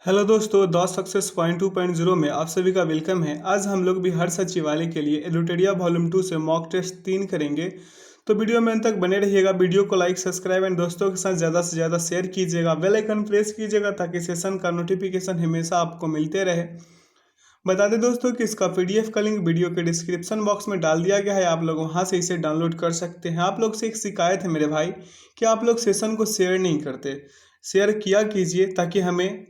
Hello दोस्तों, दॉस success point 2.0 में आप सभी का वेलकम है। आज हम लोग बिहार सचिवालय के लिए एडुटेरिया वॉल्यूम 2 से मॉक टेस्ट 3 करेंगे। तो वीडियो में अंत तक बने रहिएगा। वीडियो को लाइक, सब्सक्राइब एंड दोस्तों के साथ ज़्यादा से ज़्यादा शेयर कीजिएगा। बेल आइकन प्रेस कीजिएगा ताकि सेशन का नोटिफिकेशन हमेशा आपको मिलते रहे। बता दें दोस्तों कि इसका पीडीएफ का लिंक वीडियो के डिस्क्रिप्शन बॉक्स में डाल दिया गया है, आप लोग वहां से इसे डाउनलोड कर सकते हैं। आप लोग से एक शिकायत है मेरे भाई कि आप लोग सेशन को शेयर नहीं करते। शेयर किया कीजिए ताकि हमें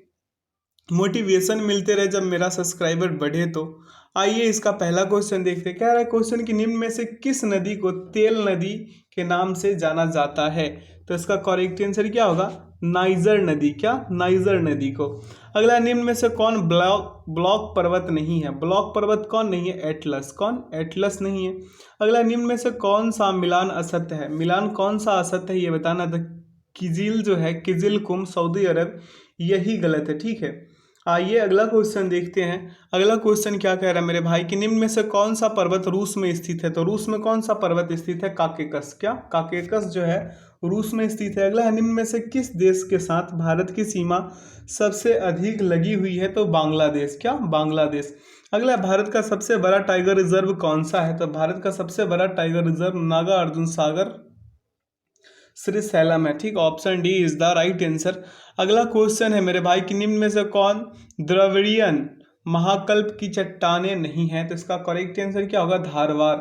मोटिवेशन मिलते रहे जब मेरा सब्सक्राइबर बढ़े। तो आइए इसका पहला क्वेश्चन देखते हैं। क्या है क्वेश्चन कि निम्न में से किस नदी को तेल नदी के नाम से जाना जाता है? तो इसका करेक्ट आंसर क्या होगा? नाइजर नदी। क्या? नाइजर नदी को। अगला, निम्न में से कौन ब्लॉक पर्वत नहीं है? ब्लॉक पर्वत कौन नहीं है? एटलस। कौन? एटलस नहीं है। अगला, निम्न में से कौन सा मिलान असत्य है? मिलान कौन सा असत्य है ये बताना। था किजिल जो है, किजिल कुम सऊदी अरब, यही गलत है। ठीक है, आइए अगला क्वेश्चन देखते हैं। अगला क्वेश्चन क्या कह रहा है मेरे भाई कि निम्न में से कौन सा पर्वत रूस में स्थित है? तो रूस में कौन सा पर्वत स्थित है? काकेकस। क्या? काकेकस जो है रूस में स्थित है। अगला है, निम्न में से किस देश के साथ भारत की सीमा सबसे अधिक लगी हुई है? तो बांग्लादेश। क्या? बांग्लादेश। अगला, भारत का सबसे बड़ा टाइगर रिजर्व कौन सा है? तो भारत का सबसे बड़ा टाइगर रिजर्व नागा अर्जुन सागर श्रीशैलम है। ठीक, option D is the right answer. अगला क्वेश्चन है मेरे भाई कि निम्न में से कौन द्रविड़ियन महाकल्प की चट्टानें नहीं है? तो इसका करेक्ट आंसर क्या होगा? धारवाड़।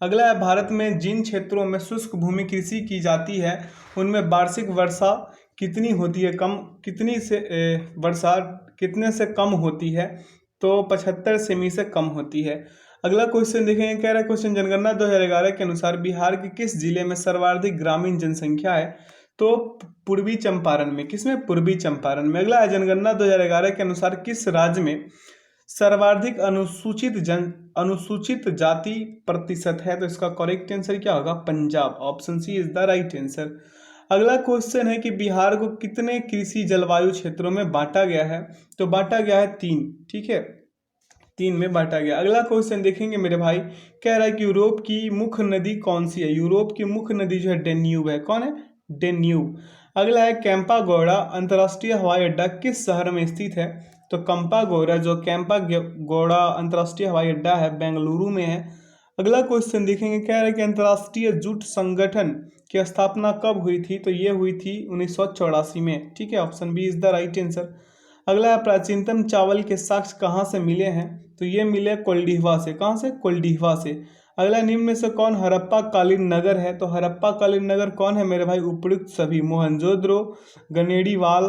अगला है, भारत में जिन क्षेत्रों में शुष्क भूमि कृषि की जाती है उनमें वार्षिक वर्षा कितनी होती है? कम कितनी से वर्षा कितने से कम होती है? तो 75 सेमी से कम होती है। अगला क्वेश्चन देखेंगे। कह रहा है क्वेश्चन, जनगणना 2011 के अनुसार बिहार के किस जिले में सर्वाधिक ग्रामीण जनसंख्या है? तो पूर्वी चंपारण में। किसमें? पूर्वी चंपारण में। अगला है, जनगणना 2011 के अनुसार किस राज्य में सर्वाधिक अनुसूचित जाति प्रतिशत है? तो इसका करेक्ट आंसर क्या होगा? Punjab. Option C is the right answer. अगला क्वेश्चन है कि बिहार को कितने कृषि जलवायु क्षेत्रों में बांटा गया है? तो बांटा गया है 3। ठीक है, 3 में बांटा गया। अगला क्वेश्चन देखेंगे मेरे भाई। कह रहा है कि यूरोप की मुख्य नदी कौन सी है? यूरोप की मुख्य नदी जो है डेन्यूब है। कौन है? डेन्यूब। अगला है, कैंपागोड़ा अंतर्राष्ट्रीय हवाई अड्डा किस शहर में स्थित है? तो कैंपागोड़ा जो कैंपागोड़ा अंतर्राष्ट्रीय हवाई अड्डा है बेंगलुरु में है। अगला क्वेश्चन देखेंगे। कह रहा है कि अंतर्राष्ट्रीय जूट संगठन की स्थापना कब हुई थी? तो ये हुई थी 1984 में। ठीक है, option B is the right answer. अगला है, प्राचीनतम चावल के साक्ष्य कहाँ से मिले हैं? तो ये मिले कोल्डिहवा से। कहाँ से? कोल्डिहवा से। अगला, निम्न में से कौन हड़प्पा कालीन नगर है? तो हड़प्पा कालीन नगर कौन है मेरे भाई? उपयुक्त सभी, मोहनजोदड़ो, गनेड़ीवाल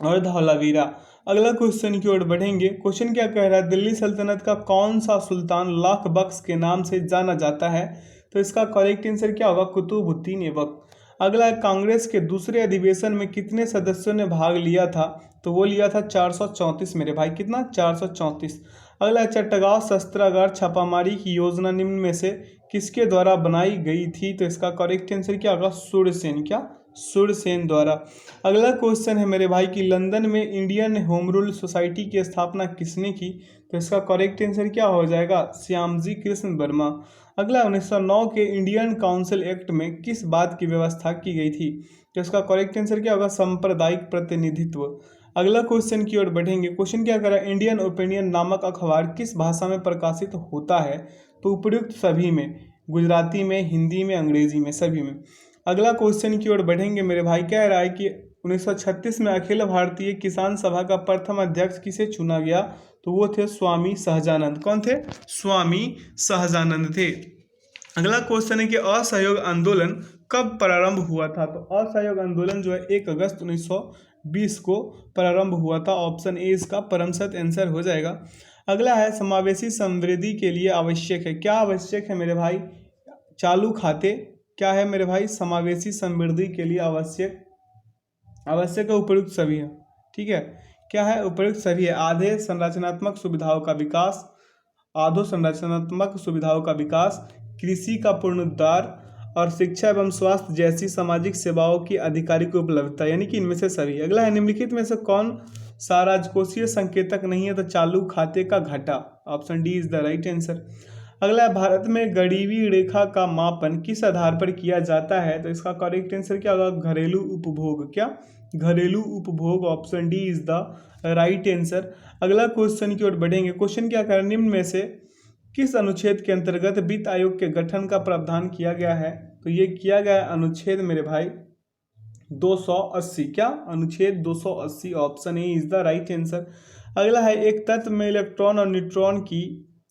और धौलावीरा। अगला क्वेश्चन की ओर बढ़ेंगे। क्वेश्चन क्या कह रहा है? दिल्ली सल्तनत का कौन सा सुल्तान लाख बख्श के नाम से जाना जाता है? तो इसका करेक्ट आंसर क्या होगा? कुतुबुद्दीन ऐबक। अगला है, कांग्रेस के दूसरे अधिवेशन में कितने सदस्यों ने भाग लिया था? तो वो लिया था 434 मेरे भाई। कितना? 434। अगला है, चट्टगांव शस्त्रागार छापामारी की योजना निम्न में से किसके द्वारा बनाई गई थी? तो इसका करेक्ट आंसर क्या होगा? सूरसेन। क्या? सूरसेन द्वारा। अगला क्वेश्चन है मेरे भाई कि लंदन में इंडियन होम रूल सोसाइटी की स्थापना किसने की? तो इसका करेक्ट आंसर क्या हो जाएगा? श्यामजी कृष्ण वर्मा। अगला, 1909 के इंडियन काउंसिल एक्ट में किस बात की व्यवस्था की गई थी? तो इसका करेक्ट आंसर क्या होगा? सांप्रदायिक प्रतिनिधित्व। अगला क्वेश्चन की ओर बढ़ेंगे। क्वेश्चन क्या कर रहा है? इंडियन ओपिनियन नामक अखबार किस भाषा में प्रकाशित होता है? तो उपयुक्त सभी में, गुजराती में, हिंदी में, अंग्रेजी में, सभी में। अगला क्वेश्चन की ओर बढ़ेंगे मेरे भाई। कह रहा है कि 1936 में अखिल भारतीय किसान सभा का प्रथम अध्यक्ष किसे चुना गया? तो वो थे स्वामी सहजानंद। कौन थे? स्वामी सहजानंद थे। अगला क्वेश्चन है कि असहयोग आंदोलन कब प्रारंभ हुआ था? तो असहयोग आंदोलन जो है 1 अगस्त 1920 को प्रारंभ हुआ था। ऑप्शन ए इसका परम सत्य आंसर हो जाएगा। अगला है, समावेशी समृद्धि के लिए आवश्यक है। क्या आवश्यक है मेरे भाई? चालू खाते। क्या है मेरे भाई? समावेशी समृद्धि के लिए आवश्यक आवश्यक है उपयुक्त सभी है। ठीक है, क्या है? उपयुक्त सभी है। आधे संरचनात्मक सुविधाओं का विकास, आधोसंरचनात्मक सुविधाओं का विकास, कृषि का पुनरुद्धार और शिक्षा एवं स्वास्थ्य जैसी सामाजिक सेवाओं की आधिकारिक उपलब्धता, यानी कि इनमें से सभी। अगला है, निम्नलिखित में से कौन सा राजकोषीय संकेतक नहीं है? तो चालू खाते का घाटा। Option D is the right answer. अगला है, भारत में गरीबी रेखा का मापन किस आधार पर किया जाता है? तो इसका करेक्ट आंसर क्या होगा? घरेलू उपभोग। क्या? घरेलू उपभोग, option D is the right answer. अगला क्वेश्चन की ओर बढ़ेंगे। क्वेश्चन क्या कह रहा है, निम्न में से किस अनुच्छेद के अंतर्गत वित्त आयोग के गठन का प्रावधान किया गया है? तो ये किया गया है अनुच्छेद मेरे भाई 280। क्या? अनुच्छेद 280, option A is the right answer. अगला है, एक तत्व में इलेक्ट्रॉन और न्यूट्रॉन की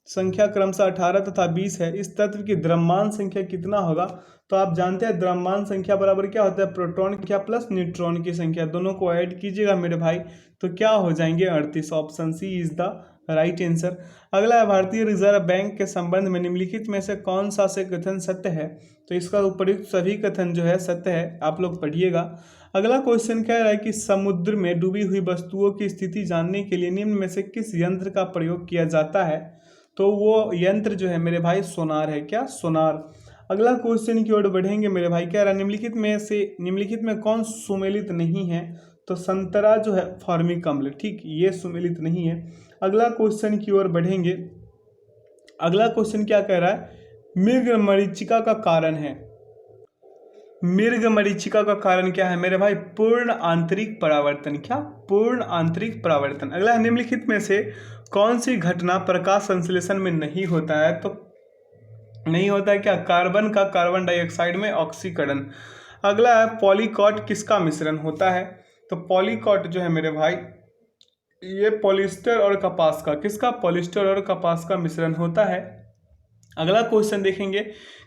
संख्या क्रमशः 18 तथा 20 है, इस तत्व की द्रव्यमान संख्या कितना होगा? तो आप जानते हैं द्रव्यमान संख्या बराबर क्या होता है, प्रोटॉन की संख्या प्लस न्यूट्रॉन की संख्या, दोनों को ऐड कीजिएगा मेरे भाई, तो क्या हो जाएंगे 38, option C is the right answer. अगला है, भारतीय रिजर्व बैंक के संबंध में निम्नलिखित में से कौन सा से कथन सत्य है? तो इसका उपयुक्त सभी कथन जो है सत्य है, आप लोग पढ़िएगा। अगला क्वेश्चन कह रहा है कि समुद्र में डूबी हुई वस्तुओं की स्थिति जानने के लिए निम्न में से किस यंत्र का प्रयोग किया जाता है? तो वो यंत्र जो है मेरे भाई सोनार है। क्या? सोनार। अगला क्वेश्चन की ओर बढ़ेंगे मेरे भाई, कह रहा है निम्नलिखित में कौन सुमेलित नहीं है? तो संतरा जो है फॉर्मिक अम्ल, ठीक, ये सुमेलित नहीं है। अगला क्वेश्चन की ओर बढ़ेंगे। अगला क्वेश्चन क्या कह रहा है, मृग मरीचिका का कारण है। मृग मरीचिका का कारण क्या है मेरे भाई? पूर्ण आंतरिक परावर्तन। क्या? पूर्ण आंतरिक परावर्तन। अगला है, निम्नलिखित में से कौन सी घटना प्रकाश संश्लेषण में नहीं होता है? तो नहीं होता है क्या? कार्बन का कार्बन डाइऑक्साइड में ऑक्सीकरण। अगला है, पॉलीकॉट किसका मिश्रण होता है? तो पॉलीकॉट जो है मेरे भाई ये पॉलिस्टर और कपास का, किसका? पॉलिस्टर और कपास का मिश्रण होता है। अगला क्वेश्चन देखेंगे,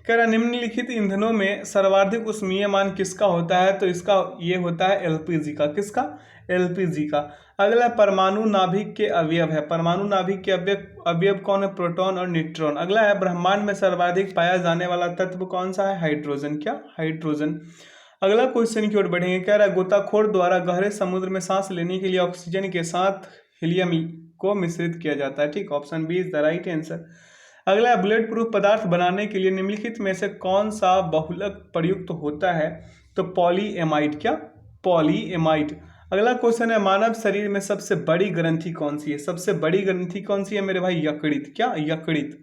कह रहा निम्नलिखित ईंधनों में सर्वाधिक उष्मीय मान किसका होता है? तो इसका ये होता है एलपीजी का। किसका? एलपीजी का। अगला, परमाणु नाभिक के अवयव है। परमाणु नाभिक के अवयव कौन है? प्रोटॉन और न्यूट्रॉन। अगला है, ब्रह्मांड में सर्वाधिक पाया जाने वाला तत्व कौन सा है? हाइड्रोजन। क्या? हाइड्रोजन। अगला क्वेश्चन की ओर बढ़ेंगे, कह रहा है गोताखोर द्वारा गहरे समुद्र में सांस लेने के लिए ऑक्सीजन के साथ हीलियम को मिश्रित किया जाता है, ठीक, option B is the right answer. अगला, बुलेट प्रूफ पदार्थ बनाने के लिए निम्नलिखित में से कौन सा बहुलक प्रयुक्त होता है? तो पॉलीएमाइड। क्या? पॉलीएमाइड। अगला क्वेश्चन है, मानव शरीर में सबसे बड़ी ग्रंथि कौन सी है? सबसे बड़ी ग्रंथि कौन सी है मेरे भाई? यकृत। क्या? यकृत।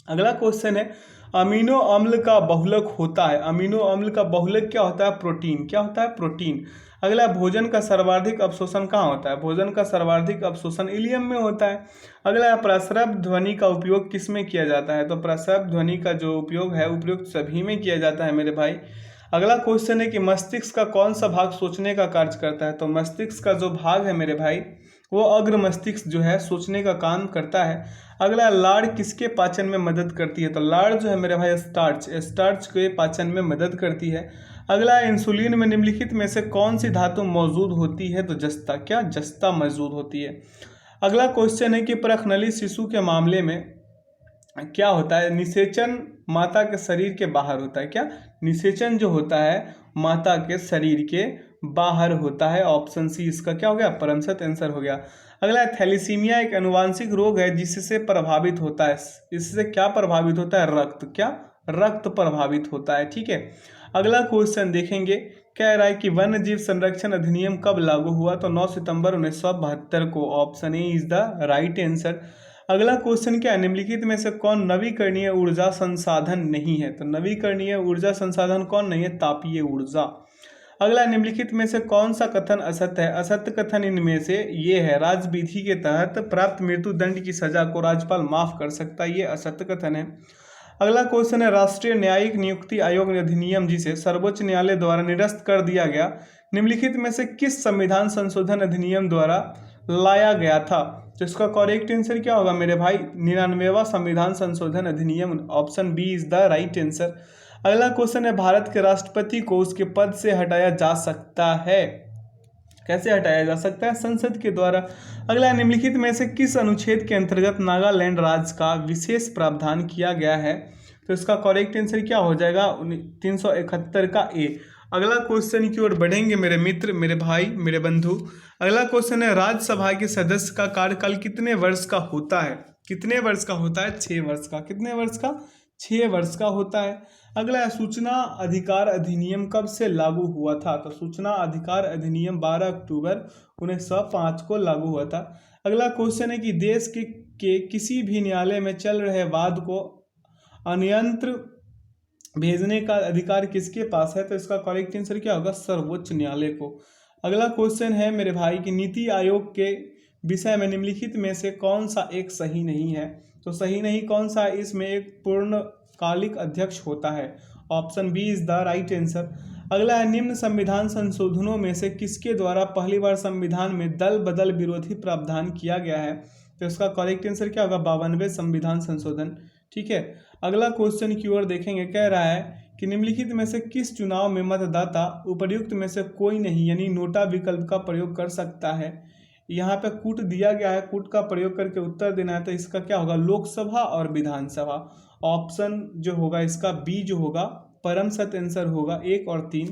अगला क्वेश्चन है, अमीनो अम्ल का बहुलक होता है। अमीनो अम्ल का बहुलक क्या होता है? प्रोटीन। क्या होता है? प्रोटीन। अगला, भोजन का सर्वाधिक अवशोषण कहाँ होता है? भोजन का सर्वाधिक अवशोषण इलियम में होता है। अगला, प्रस्रव ध्वनि का उपयोग किस में किया जाता है? तो प्रस्रव ध्वनि का जो उपयोग है उपयुक्त सभी में किया जाता है मेरे भाई। अगला क्वेश्चन है कि मस्तिष्क का कौन सा भाग सोचने का कार्य करता है? तो मस्तिष्क का जो भाग है मेरे भाई वो अग्र मस्तिष्क जो है सोचने का काम करता है। अगला, लाड़ किसके पाचन में मदद करती है? तो लाड़ जो है मेरे भाई स्टार्च के पाचन में मदद करती है। अगला, इंसुलिन में निम्नलिखित में से कौन सी धातु मौजूद होती है? तो जस्ता। क्या? जस्ता मौजूद होती है। अगला क्वेश्चन है कि प्रखनली शिशु के मामले में क्या होता है? निषेचन माता के शरीर के बाहर होता है। क्या? निषेचन जो होता है माता के शरीर के बाहर होता है, ऑप्शन सी इसका क्या हो गया? परमसत आंसर हो गया। अगला, थैलीसीमिया एक अनुवांशिक रोग है जिससे प्रभावित होता है। इससे क्या प्रभावित होता है? रक्त। क्या? रक्त प्रभावित होता है, ठीक है। अगला क्वेश्चन देखेंगे, कह रहा है कि वन्य जीव संरक्षण अधिनियम कब लागू हुआ? तो 9 सितंबर 1972 को, option A is the right answer. अगला क्वेश्चन क्या है, निम्नलिखित में से कौन नवीकरणीय ऊर्जा संसाधन नहीं है? तो नवीकरणीय ऊर्जा संसाधन कौन नहीं है? तापीय ऊर्जा। अगला, निम्नलिखित में से कौन सा कथन असत्य है? असत्य कथन इनमें से ये है, राजविधि के तहत प्राप्त मृत्यु दंड की सजा को राज्यपाल माफ कर सकता है, ये असत्य कथन है। अगला क्वेश्चन है, राष्ट्रीय न्यायिक नियुक्ति आयोग अधिनियम जिसे सर्वोच्च न्यायालय द्वारा निरस्त कर दिया गया, निम्नलिखित में से किस संविधान संशोधन अधिनियम द्वारा लाया गया था? तो इसका करेक्ट आंसर क्या होगा मेरे भाई? 99वां संविधान संशोधन अधिनियम, option B is the right answer. अगला क्वेश्चन है, भारत के राष्ट्रपति को उसके पद से हटाया जा सकता है। कैसे हटाया जा सकता है? संसद के द्वारा। अगला, निम्नलिखित में से किस अनुच्छेद के अंतर्गत नागालैंड राज्य का विशेष प्रावधान किया गया है? तो इसका करेक्ट आंसर क्या हो जाएगा? 371 का ए। अगला क्वेश्चन की ओर बढ़ेंगे मेरे मित्र, मेरे भाई, मेरे बंधु। अगला क्वेश्चन है, राज्यसभा के सदस्य का कार्यकाल कितने वर्ष का होता है? कितने वर्ष का होता है? 6 वर्ष का। कितने वर्ष का? 6 वर्ष का होता है। अगला, सूचना अधिकार अधिनियम कब से लागू हुआ था? तो सूचना अधिकार अधिनियम 12 अक्टूबर 1905 को लागू हुआ था। अगला क्वेश्चन है कि देश के किसी भी न्यायालय में चल रहे वाद को अन्यत्र भेजने का अधिकार किसके पास है? तो इसका करेक्ट आंसर क्या होगा? सर्वोच्च न्यायालय को। अगला क्वेश्चन है मेरे भाई कि नीति आयोग के विषय में निम्नलिखित में से कौन सा एक सही नहीं है। तो सही नहीं कौन सा है, इसमें एक पूर्णकालिक अध्यक्ष होता है। Option B is the right answer. अगला है निम्न संविधान संशोधनों में से किसके द्वारा पहली बार संविधान में दल बदल विरोधी प्रावधान किया गया है। तो इसका करेक्ट आंसर क्या होगा, 52वें संविधान संशोधन। ठीक है, अगला क्वेश्चन की ओर देखेंगे। कह रहा है कि निम्नलिखित में से किस चुनाव में मतदाता उपर्युक्त में से कोई नहीं यानी नोटा विकल्प का प्रयोग कर सकता है। यहाँ पे कूट दिया गया है, कूट का प्रयोग करके उत्तर देना है। तो इसका क्या होगा, लोकसभा और विधानसभा। ऑप्शन जो होगा इसका बी जो होगा परम सत्य आंसर होगा 1 और 3।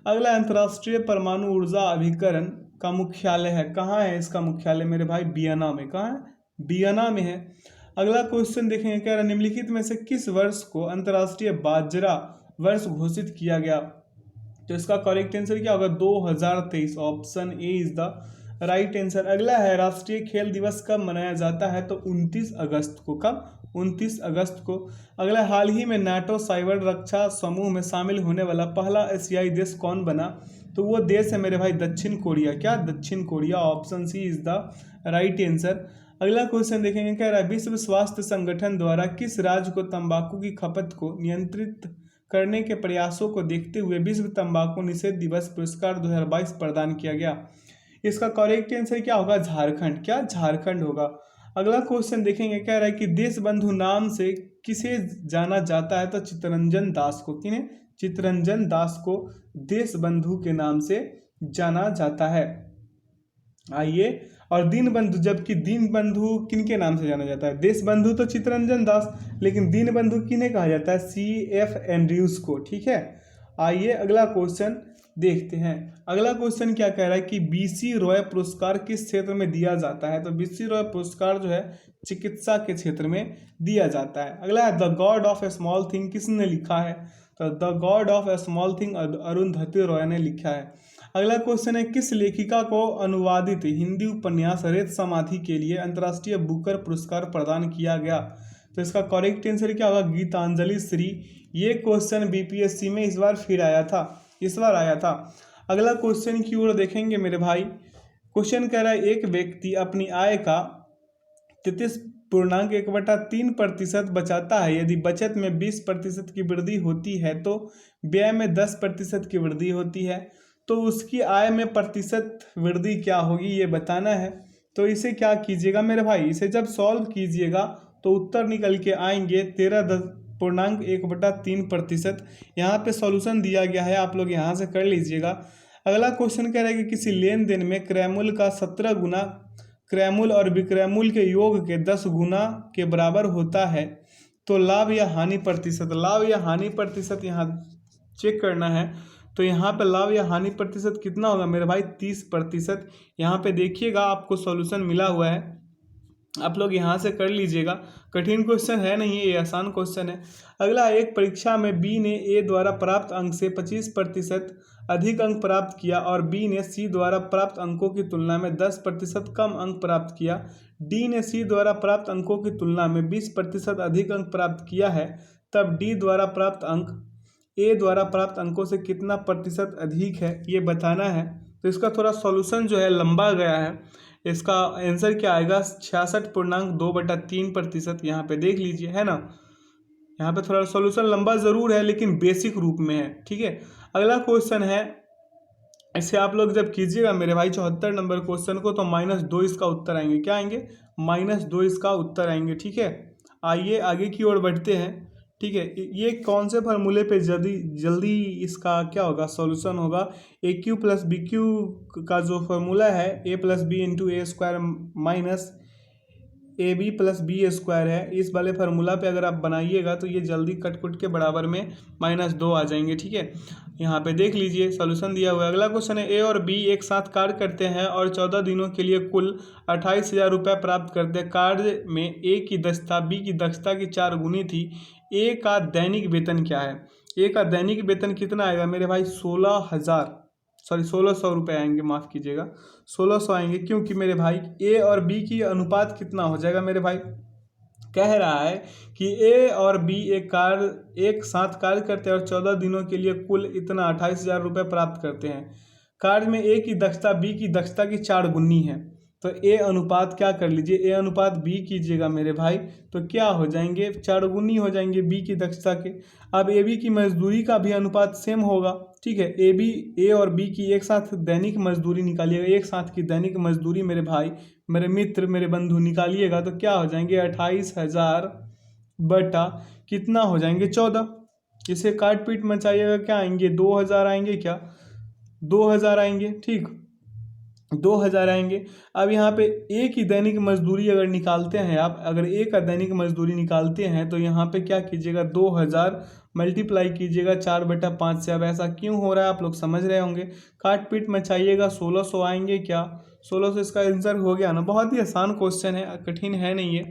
अगला अंतर्राष्ट्रीय परमाणु ऊर्जा अभिकरण का मुख्यालय है, कहाँ है इसका मुख्यालय मेरे भाई, वियना में। कहाँ है, वियना में है। अगला क्वेश्चन देखेंगे। कह रहा है निम्नलिखित में से किस वर्ष को अंतर्राष्ट्रीय बाजरा वर्ष घोषित किया गया। तो इसका करेक्ट आंसर क्या होगा, 2023। Option A is the right answer. अगला है राष्ट्रीय खेल दिवस कब मनाया जाता है। तो 29 अगस्त को। कब, 29 अगस्त को। अगला, हाल ही में नाटो साइबर रक्षा समूह में शामिल होने वाला पहला एशियाई देश कौन बना। तो वो देश है मेरे भाई दक्षिण कोरिया। क्या, दक्षिण Korea. Option C is the right answer. अगला क्वेश्चन देखेंगे। कह रहा है विश्व स्वास्थ्य संगठन द्वारा किस राज्य को तंबाकू की खपत को नियंत्रित करने के प्रयासों को देखते हुए विश्व तंबाकू निषेध दिवस पुरस्कार 2022 प्रदान किया गया। इसका करेक्ट आंसर क्या होगा, झारखंड। क्या, झारखंड होगा। अगला क्वेश्चन देखेंगे। कह रहा है कि देशबंधु नाम से किसे जाना जाता है। तो चित्तरंजन दास को। किन्हें, चित्तरंजन दास को देशबंधु के नाम से जाना जाता है। आइए, और दीनबंधु, जबकि दीनबंधु किनके नाम से जाना जाता है। देशबंधु तो चित्तरंजन दास, लेकिन दीनबंधु किन्हें कहा जाता है, CF एंड्रयूज को। ठीक है, आइए अगला क्वेश्चन देखते हैं। अगला क्वेश्चन क्या कह रहा है कि BC रॉय पुरस्कार किस क्षेत्र में दिया जाता है। तो BC रॉय पुरस्कार जो है चिकित्सा के क्षेत्र में दिया जाता है। अगला है the God of A small thing किसने लिखा है। तो the God of A small thing Arundhati Roy ने लिखा है। अगला क्वेश्चन है किस लेखिका को अनुवादित हिंदी उपन्यास रेत समाधि के लिए अंतर्राष्ट्रीय बुकर पुरस्कार प्रदान किया गया। तो इसका करेक्ट आंसर क्या होगा, गीतांजलि श्री। ये क्वेश्चन BPSC में इस बार आया था। अगला क्वेश्चन की ओर देखेंगे मेरे भाई। क्वेश्चन कह रहा है एक व्यक्ति अपनी आय का 33.1/3% बचाता है। यदि बचत में 20% की वृद्धि होती है तो व्यय में 10% की वृद्धि होती है। तो उसकी आय में प्रतिशत वृद्धि क्या होगी ये बताना है। तो इसे क्या कीजिएगा मेरे भाई, इसे जब सॉल्व कीजिएगा तो उत्तर निकल के आएंगे 13.1/3%। यहाँ पे सॉल्यूशन दिया गया है, आप लोग यहाँ से कर लीजिएगा। अगला क्वेश्चन कह रहा है कि किसी लेन देन में क्रयमूल्य का 17 गुना क्रयमूल्य और विक्रयमूल्य के योग के 10 गुना के बराबर होता है तो लाभ या हानि प्रतिशत यहाँ चेक करना है। तो यहाँ पे लाभ या हानि प्रतिशत कितना होगा मेरे भाई, 30%। यहाँ पे देखिएगा आपको सॉल्यूशन मिला हुआ है, आप लोग यहाँ से कर लीजिएगा। कठिन क्वेश्चन है नहीं, ये आसान क्वेश्चन है। अगला, एक परीक्षा में B ने A द्वारा प्राप्त अंक से 25% अधिक अंक प्राप्त किया और B ने C द्वारा प्राप्त अंकों की तुलना में 10% कम अंक प्राप्त किया। D ने C द्वारा प्राप्त अंकों की तुलना में 20% अधिक अंक प्राप्त किया है, तब D द्वारा प्राप्त अंक A द्वारा प्राप्त अंकों से कितना प्रतिशत अधिक है ये बताना है। तो इसका थोड़ा सॉल्यूशन जो है लंबा गया है। इसका आंसर क्या आएगा, 66.2/3%। यहाँ पे देख लीजिए, है ना। यहाँ पे थोड़ा सॉल्यूशन लंबा ज़रूर है लेकिन बेसिक रूप में है। ठीक है, अगला क्वेश्चन है, इसे आप लोग जब कीजिएगा मेरे भाई 74 नंबर क्वेश्चन को तो -2 इसका उत्तर आएंगे। क्या आएंगे, -2 इसका उत्तर आएंगे। ठीक है, आइए आगे की ओर बढ़ते हैं। ठीक है, ये कौन से फार्मूले पे जल्दी इसका क्या होगा, सॉल्यूशन होगा। AQ + BQ का जो फार्मूला है A + B × A² - AB + B² है। इस वाले फार्मूला पे अगर आप बनाइएगा तो ये जल्दी कट के बराबर में -2 आ जाएंगे। ठीक है, यहाँ पे देख लीजिए सॉल्यूशन दिया हुआ है। अगला क्वेश्चन है A और B एक साथ कार्य करते हैं और 14 दिनों के लिए कुल 28,000 रुपये प्राप्त करते हैं। कार्य में A की दक्षता B की दक्षता की 4 गुनी थी। A का दैनिक वेतन क्या है। A का दैनिक वेतन कितना आएगा मेरे भाई, 1600 रुपये आएंगे, माफ़ कीजिएगा 1600 आएंगे। क्योंकि मेरे भाई A और B की अनुपात कितना हो जाएगा मेरे भाई, कह रहा है कि A और B एक साथ कार्य करते हैं और 14 दिनों के लिए कुल इतना 28,000 रुपये प्राप्त करते हैं। कार्य में ए की दक्षता बी की दक्षता की 4 गुनी है। तो ए अनुपात क्या कर लीजिए, ए अनुपात बी कीजिएगा मेरे भाई, तो क्या हो जाएंगे, 4 गुनी हो जाएंगे बी की दक्षता के। अब ए बी की मजदूरी का भी अनुपात सेम होगा, ठीक है। ए और बी की एक साथ दैनिक मजदूरी निकालिएगा, एक साथ की दैनिक मजदूरी मेरे भाई, मेरे मित्र, मेरे बंधु निकालिएगा तो क्या हो जाएंगे 28,000 बटा कितना हो जाएंगे 14। इसे काट पीट मचाइएगा, क्या आएंगे 2,000 आएंगे, क्या 2,000 आएंगे, ठीक 2,000 आएंगे। अब यहाँ पे ए की दैनिक मजदूरी अगर निकालते हैं आप, अगर ए का दैनिक मजदूरी निकालते हैं तो यहाँ पे क्या कीजिएगा 2,000 मल्टीप्लाई कीजिएगा 4/5 से। अब ऐसा क्यों हो रहा है आप लोग समझ रहे होंगे, काट पीट मचाइएगा 1,600 आएंगे, क्या 1,600 इसका आंसर हो गया ना। बहुत ही आसान क्वेश्चन है, कठिन है नहीं ये।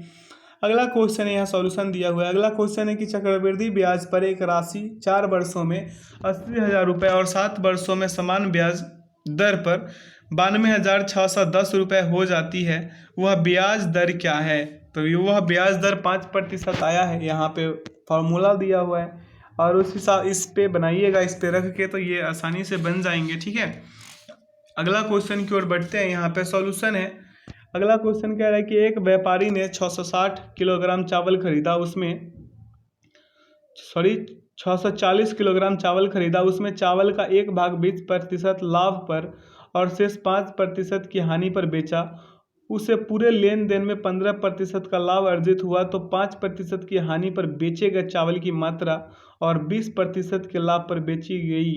अगला क्वेश्चन है, यहाँ सॉल्यूशन दिया हुआ है। अगला क्वेश्चन है कि चक्रवृद्धि ब्याज पर एक राशि 4 वर्षों में 80,000 रुपये और 7 वर्षों में समान ब्याज दर पर 92,610 रुपये हो जाती है, वह ब्याज दर क्या है। तो वह ब्याज दर 5% आया है, यहाँ पे फॉर्मूला दिया हुआ है और उस हिसाब इस पे बनाइएगा, इस पे रख के तो ये आसानी से बन जाएंगे, ठीक है। अगला क्वेश्चन की ओर बढ़ते हैं, यहाँ पे सॉल्यूशन है। अगला क्वेश्चन कह रहा है कि एक व्यापारी ने 660 किलोग्राम चावल खरीदा, उसमें 640 किलोग्राम चावल खरीदा, उसमें चावल का एक भाग 20% लाभ पर और शेष 5% की हानि पर बेचा। उसे पूरे लेन देन में 15% का लाभ अर्जित हुआ, तो 5% की हानि पर बेचे गए चावल की मात्रा और 20% के लाभ पर बेची गई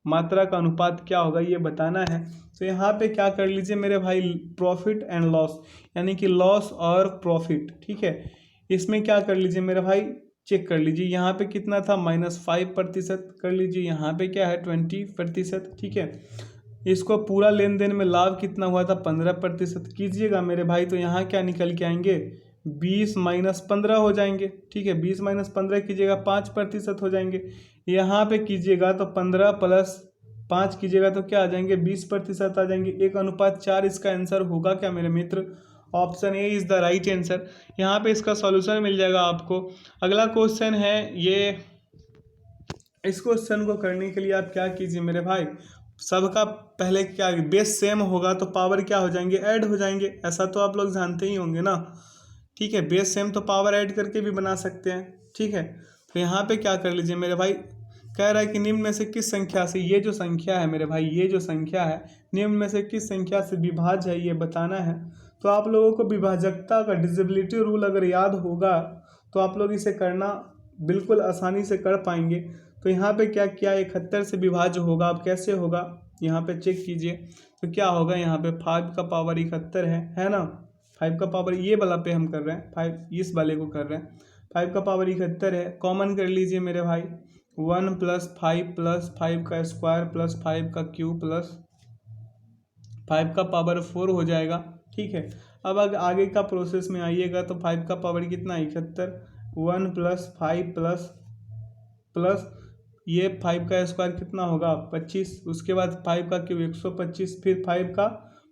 मात्रा का अनुपात क्या होगा, ये बताना है। तो यहाँ पे क्या कर लीजिए मेरे भाई, प्रॉफिट एंड लॉस, यानी कि लॉस और प्रॉफिट, ठीक है। इसमें क्या कर लीजिए मेरे भाई, चेक कर लीजिए, यहाँ पे कितना था -5% कर लीजिए, यहाँ पे क्या है 20%, ठीक है। इसको पूरा लेन देन में लाभ कितना हुआ था 15% कीजिएगा मेरे भाई, तो यहाँ क्या निकल के आएंगे 20 - 15 हो जाएंगे, ठीक है। 20 - 15 कीजिएगा 5% हो जाएंगे। यहाँ पे कीजिएगा तो 15 + 5 कीजिएगा तो क्या आ जाएंगे 20% आ जाएंगे। 1:4 इसका आंसर होगा क्या मेरे मित्र, option A is the right answer. यहाँ पे इसका सॉल्यूशन मिल जाएगा आपको। अगला क्वेश्चन है ये, इस क्वेश्चन को करने के लिए आप क्या कीजिए मेरे भाई, सबका पहले क्या बेस सेम होगा तो पावर क्या हो जाएंगे, ऐड हो जाएंगे, ऐसा तो आप लोग जानते ही होंगे ना, ठीक है। बेस सेम तो पावर ऐड करके भी बना सकते हैं, ठीक है। तो यहाँ पे क्या कर लीजिए मेरे भाई, कह रहा है कि निम्न में से किस संख्या से, ये जो संख्या है मेरे भाई, ये जो संख्या है निम्न में से किस संख्या से विभाज्य है, ये बताना है। तो आप लोगों को विभाजकता का डिविजिबिलिटी रूल अगर याद होगा तो आप लोग इसे करना बिल्कुल आसानी से कर पाएंगे। तो यहाँ पे क्या किया, 71 से विभाज्य होगा, अब कैसे होगा यहाँ पे चेक कीजिए। तो क्या होगा, यहाँ पे 5 का पावर 71 है ना, 5 का पावर, ये वाला पे हम कर रहे हैं 5, इस वाले को कर रहे हैं, 5 का पावर 71 है। कॉमन कर लीजिए मेरे भाई, 1 + 5 + 5 का स्क्वायर प्लस 5 का क्यूब प्लस 5 का पावर 4 हो जाएगा, ठीक है। अब आगे का प्रोसेस में आइएगा तो 5 का पावर कितना 71, 1 + 5 प्लस ये 5 का स्क्वायर कितना होगा 25, उसके बाद 5 का क्यूब 125, फिर 5 का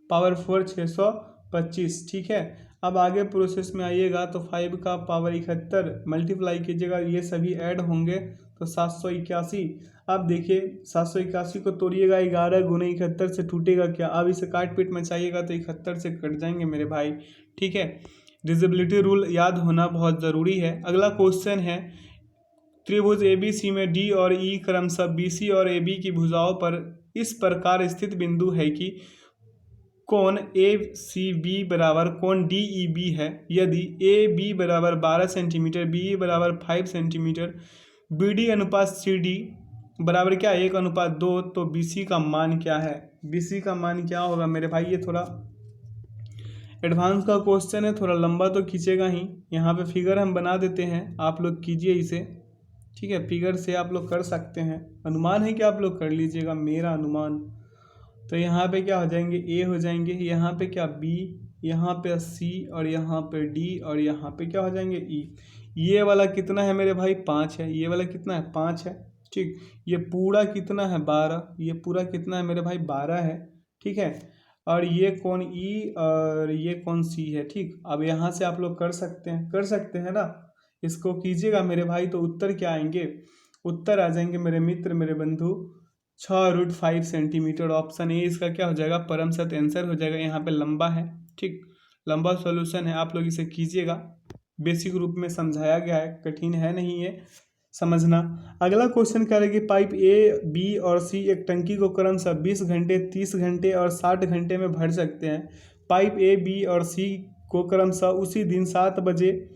पावर 4 625, ठीक है। अब आगे प्रोसेस में आइएगा तो 5 का पावर 71 मल्टीप्लाई कीजिएगा, ये सभी ऐड होंगे तो 781। अब देखिए 781 को तोड़िएगा, 11 × 71 से टूटेगा क्या, अब इसे काट पीट मचाइएगा तो 71 से कट जाएंगे मेरे भाई, ठीक है। डिविजिबिलिटी रूल याद होना बहुत ज़रूरी है। अगला क्वेश्चन है, त्रिभुज ABC में D और E क्रमशः BC और AB की भुजाओं पर इस प्रकार स्थित बिंदु है कि कोण ACB बराबर कोण DEB है। यदि AB बराबर 12 सेंटीमीटर, BE बराबर 5 सेंटीमीटर, BD अनुपात CD बराबर क्या 1:2, तो BC का मान क्या है, BC का मान क्या होगा मेरे भाई। ये थोड़ा एडवांस का क्वेश्चन है, थोड़ा लंबा तो खींचेगा ही। यहाँ पे फिगर हम बना देते हैं, आप लोग कीजिए इसे, ठीक है। फिगर से आप लोग कर सकते हैं, अनुमान है कि आप लोग कर लीजिएगा, मेरा अनुमान। तो यहाँ पे क्या हो जाएंगे, A हो जाएंगे, यहाँ पे क्या B, यहाँ पे C और यहाँ पे D और यहाँ पे क्या हो जाएंगे E। ये वाला कितना है मेरे भाई 5 है, ये वाला कितना है 5 है, ठीक। ये पूरा कितना है 12, ये पूरा कितना है मेरे भाई 12 है, ठीक है। और ये कौन E और ये कौन C है, ठीक। अब यहाँ से आप लोग कर सकते हैं ना, इसको कीजिएगा मेरे भाई, तो उत्तर क्या आएंगे, उत्तर आ जाएंगे मेरे मित्र, मेरे बंधु 6√5 सेंटीमीटर। ऑप्शन ए इसका क्या हो जाएगा, परम सत्य आंसर हो जाएगा। यहाँ पे लंबा है, ठीक, लंबा सॉल्यूशन है, आप लोग इसे कीजिएगा। बेसिक रूप में समझाया गया है, कठिन है नहीं ये समझना। अगला क्वेश्चन कह रहे हैं कि पाइप ए, बी और सी एक टंकी को क्रमशः 20 घंटे, 30 घंटे और 60 घंटे में भर सकते हैं। पाइप ए, बी और सी को क्रमशः उसी दिन 7 बजे,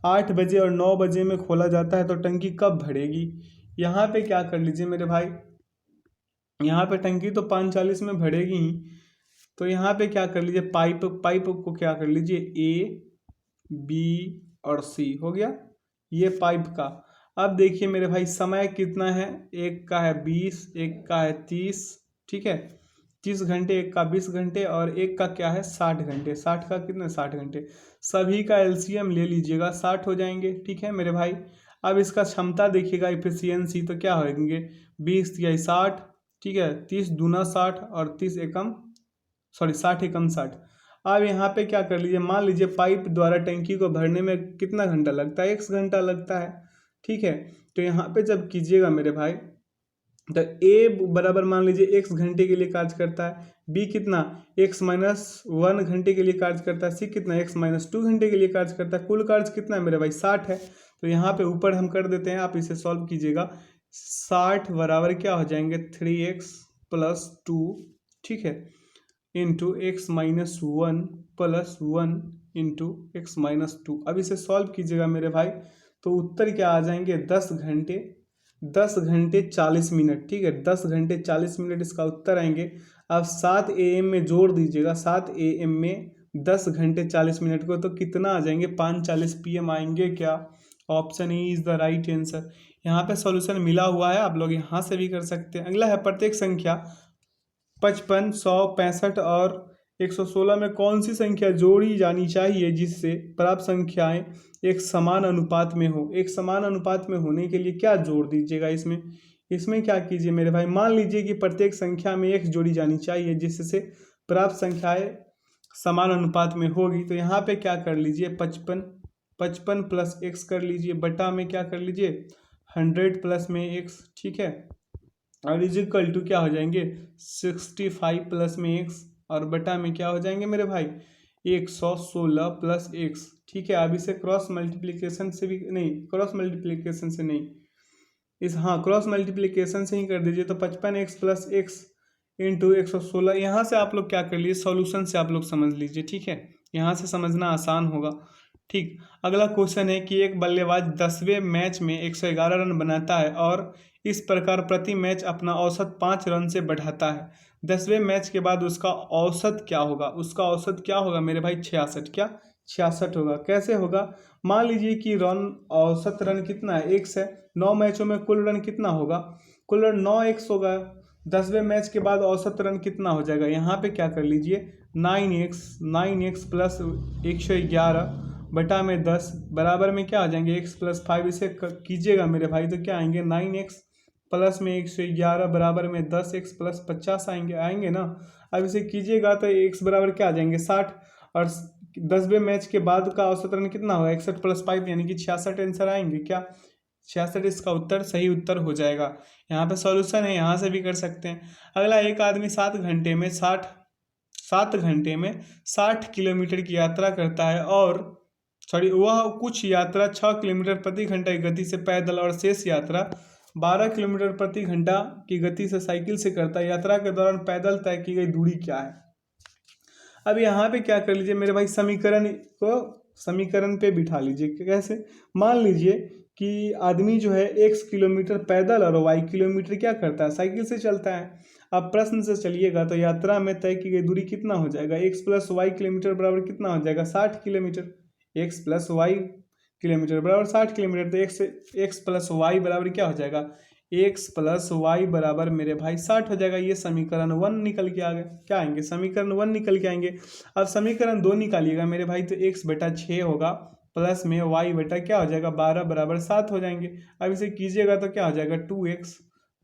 8 बजे और 9 बजे में खोला जाता है, तो टंकी कब भरेगी। यहाँ पे क्या कर लीजिए मेरे भाई, यहाँ पे टंकी तो 5:40 में भरेगी ही, तो यहाँ पे क्या कर लीजिए, पाइप को क्या कर लीजिए, ए, बी और सी हो गया ये पाइप का। अब देखिए मेरे भाई समय कितना है, एक का है 20, एक का है 30, ठीक है, 30 घंटे, एक का 20 घंटे और एक का क्या है 60 घंटे। 60 का कितना, 60 घंटे, सभी का एलसीएम ले लीजिएगा, 60 हो जाएंगे, ठीक है मेरे भाई। अब इसका क्षमता देखिएगा, इफिशियंसी, तो क्या होंगे, 20 या 60, ठीक है, 30 दूना 60 और 30 एकम 60 एकम 60। अब यहाँ पे क्या कर लीजिए, मान लीजिए पाइप द्वारा टंकी को भरने में कितना घंटा लगता है, 1 घंटा लगता है, ठीक है। तो यहाँ पे जब कीजिएगा मेरे भाई, तो ए बराबर मान लीजिए x घंटे के लिए कार्य करता है, बी कितना x-1 घंटे के लिए कार्य करता है, सी कितना x-2 घंटे के लिए कार्य करता है। कुल कार्य कितना है मेरे भाई, 60 है। तो यहाँ पे ऊपर हम कर देते हैं, आप इसे सॉल्व कीजिएगा। 60 बराबर क्या हो जाएंगे, 3x + 2, ठीक है, इंटू x-1 + 1 इंटू x-2। अब इसे सॉल्व कीजिएगा मेरे भाई, तो उत्तर क्या आ जाएंगे, 10 घंटे 40 मिनट, ठीक है, 10 घंटे 40 मिनट इसका उत्तर आएंगे। अब 7 AM में जोड़ दीजिएगा, 7 AM में 10 घंटे 40 मिनट को, तो कितना आ जाएंगे, 5:40 PM आएंगे क्या। Option A is the right answer. यहाँ पे सॉल्यूशन मिला हुआ है, आप लोग यहाँ से भी कर सकते हैं। अगला है प्रत्येक संख्या 55, 100, 65 और 116 में कौन सी संख्या जोड़ी जानी चाहिए जिससे प्राप्त संख्याएं एक समान अनुपात में हो। एक समान अनुपात में होने के लिए क्या जोड़ दीजिएगा, इसमें क्या कीजिए मेरे भाई, मान लीजिए कि प्रत्येक संख्या में एक जोड़ी जानी चाहिए जिससे प्राप्त संख्याएं समान अनुपात में होगी। तो यहाँ पे क्या कर लीजिए, 55 + x कर लीजिए, बटा में क्या कर लीजिए, 100 + में x, ठीक है, और इजिकल टू क्या हो जाएंगे, 65 + में x और बटा में क्या हो जाएंगे मेरे भाई, 116 + x, ठीक है। अब इसे क्रॉस मल्टीप्लिकेशन से भी नहीं, क्रॉस मल्टीप्लिकेशन से नहीं, क्रॉस मल्टीप्लिकेशन से ही कर दीजिए। तो 55x + x इंटू 116, यहाँ से आप लोग क्या कर लीजिए, सॉल्यूशन से आप लोग समझ लीजिए, ठीक है, यहाँ से समझना आसान होगा, ठीक। अगला क्वेश्चन है कि एक बल्लेबाज 10वें मैच में 111 रन बनाता है और इस प्रकार प्रति मैच अपना औसत 5 रन से बढ़ाता है। 10वें मैच के बाद उसका औसत क्या होगा, उसका औसत क्या होगा मेरे भाई, 66, क्या 66 होगा। कैसे होगा, मान लीजिए कि औसत रन कितना है, 1 है, 9 मैचों में कुल रन कितना होगा, कुल रन 9x होगा। 10वें मैच के बाद औसत रन कितना हो जाएगा, यहाँ पे क्या कर लीजिए, 9x + 111 बटा में 10 बराबर में क्या आ जाएंगे, x + 5। इसे कीजिएगा मेरे भाई, तो क्या आएंगे, 9x + में 111 बराबर में 10x + 50 आएंगे ना। अब इसे कीजिएगा तो x बराबर क्या आ जाएंगे, 60, और 10वें मैच के बाद का औसत रन कितना होगा, 61 + 5 यानी कि 66 आंसर आएंगे क्या, 66 इसका उत्तर सही उत्तर हो जाएगा। यहाँ पे सॉल्यूशन है, यहाँ से भी कर सकते हैं। अगला, एक आदमी 7 घंटे में 60 किलोमीटर की यात्रा करता है और वह कुछ यात्रा 6 किलोमीटर प्रति घंटा की गति से पैदल और शेष यात्रा 12 किलोमीटर प्रति घंटा की गति से साइकिल से करता है। यात्रा के दौरान पैदल तय की गई दूरी क्या है। अब यहाँ पे क्या कर लीजिए मेरे भाई, समीकरण पे बिठा लीजिए। कैसे, मान लीजिए कि आदमी जो है x किलोमीटर पैदल और y किलोमीटर क्या करता है, साइकिल से चलता है। अब प्रश्न से चलिएगा तो यात्रा में तय की गई दूरी कितना हो जाएगा, x + y किलोमीटर बराबर कितना हो जाएगा, 60 किलोमीटर। x + y किलोमीटर बराबर 60 किलोमीटर, तो x + y बराबर क्या हो जाएगा, x + y बराबर मेरे भाई 60 हो जाएगा। ये समीकरण 1 निकल के आ गया, क्या आएंगे, समीकरण 1 निकल के आएंगे। अब समीकरण 2 निकालिएगा मेरे भाई, तो x बटा 6 होगा प्लस में y बटा क्या हो जाएगा 12 बराबर 7 हो जाएंगे। अब इसे कीजिएगा तो क्या हो जाएगा, 2x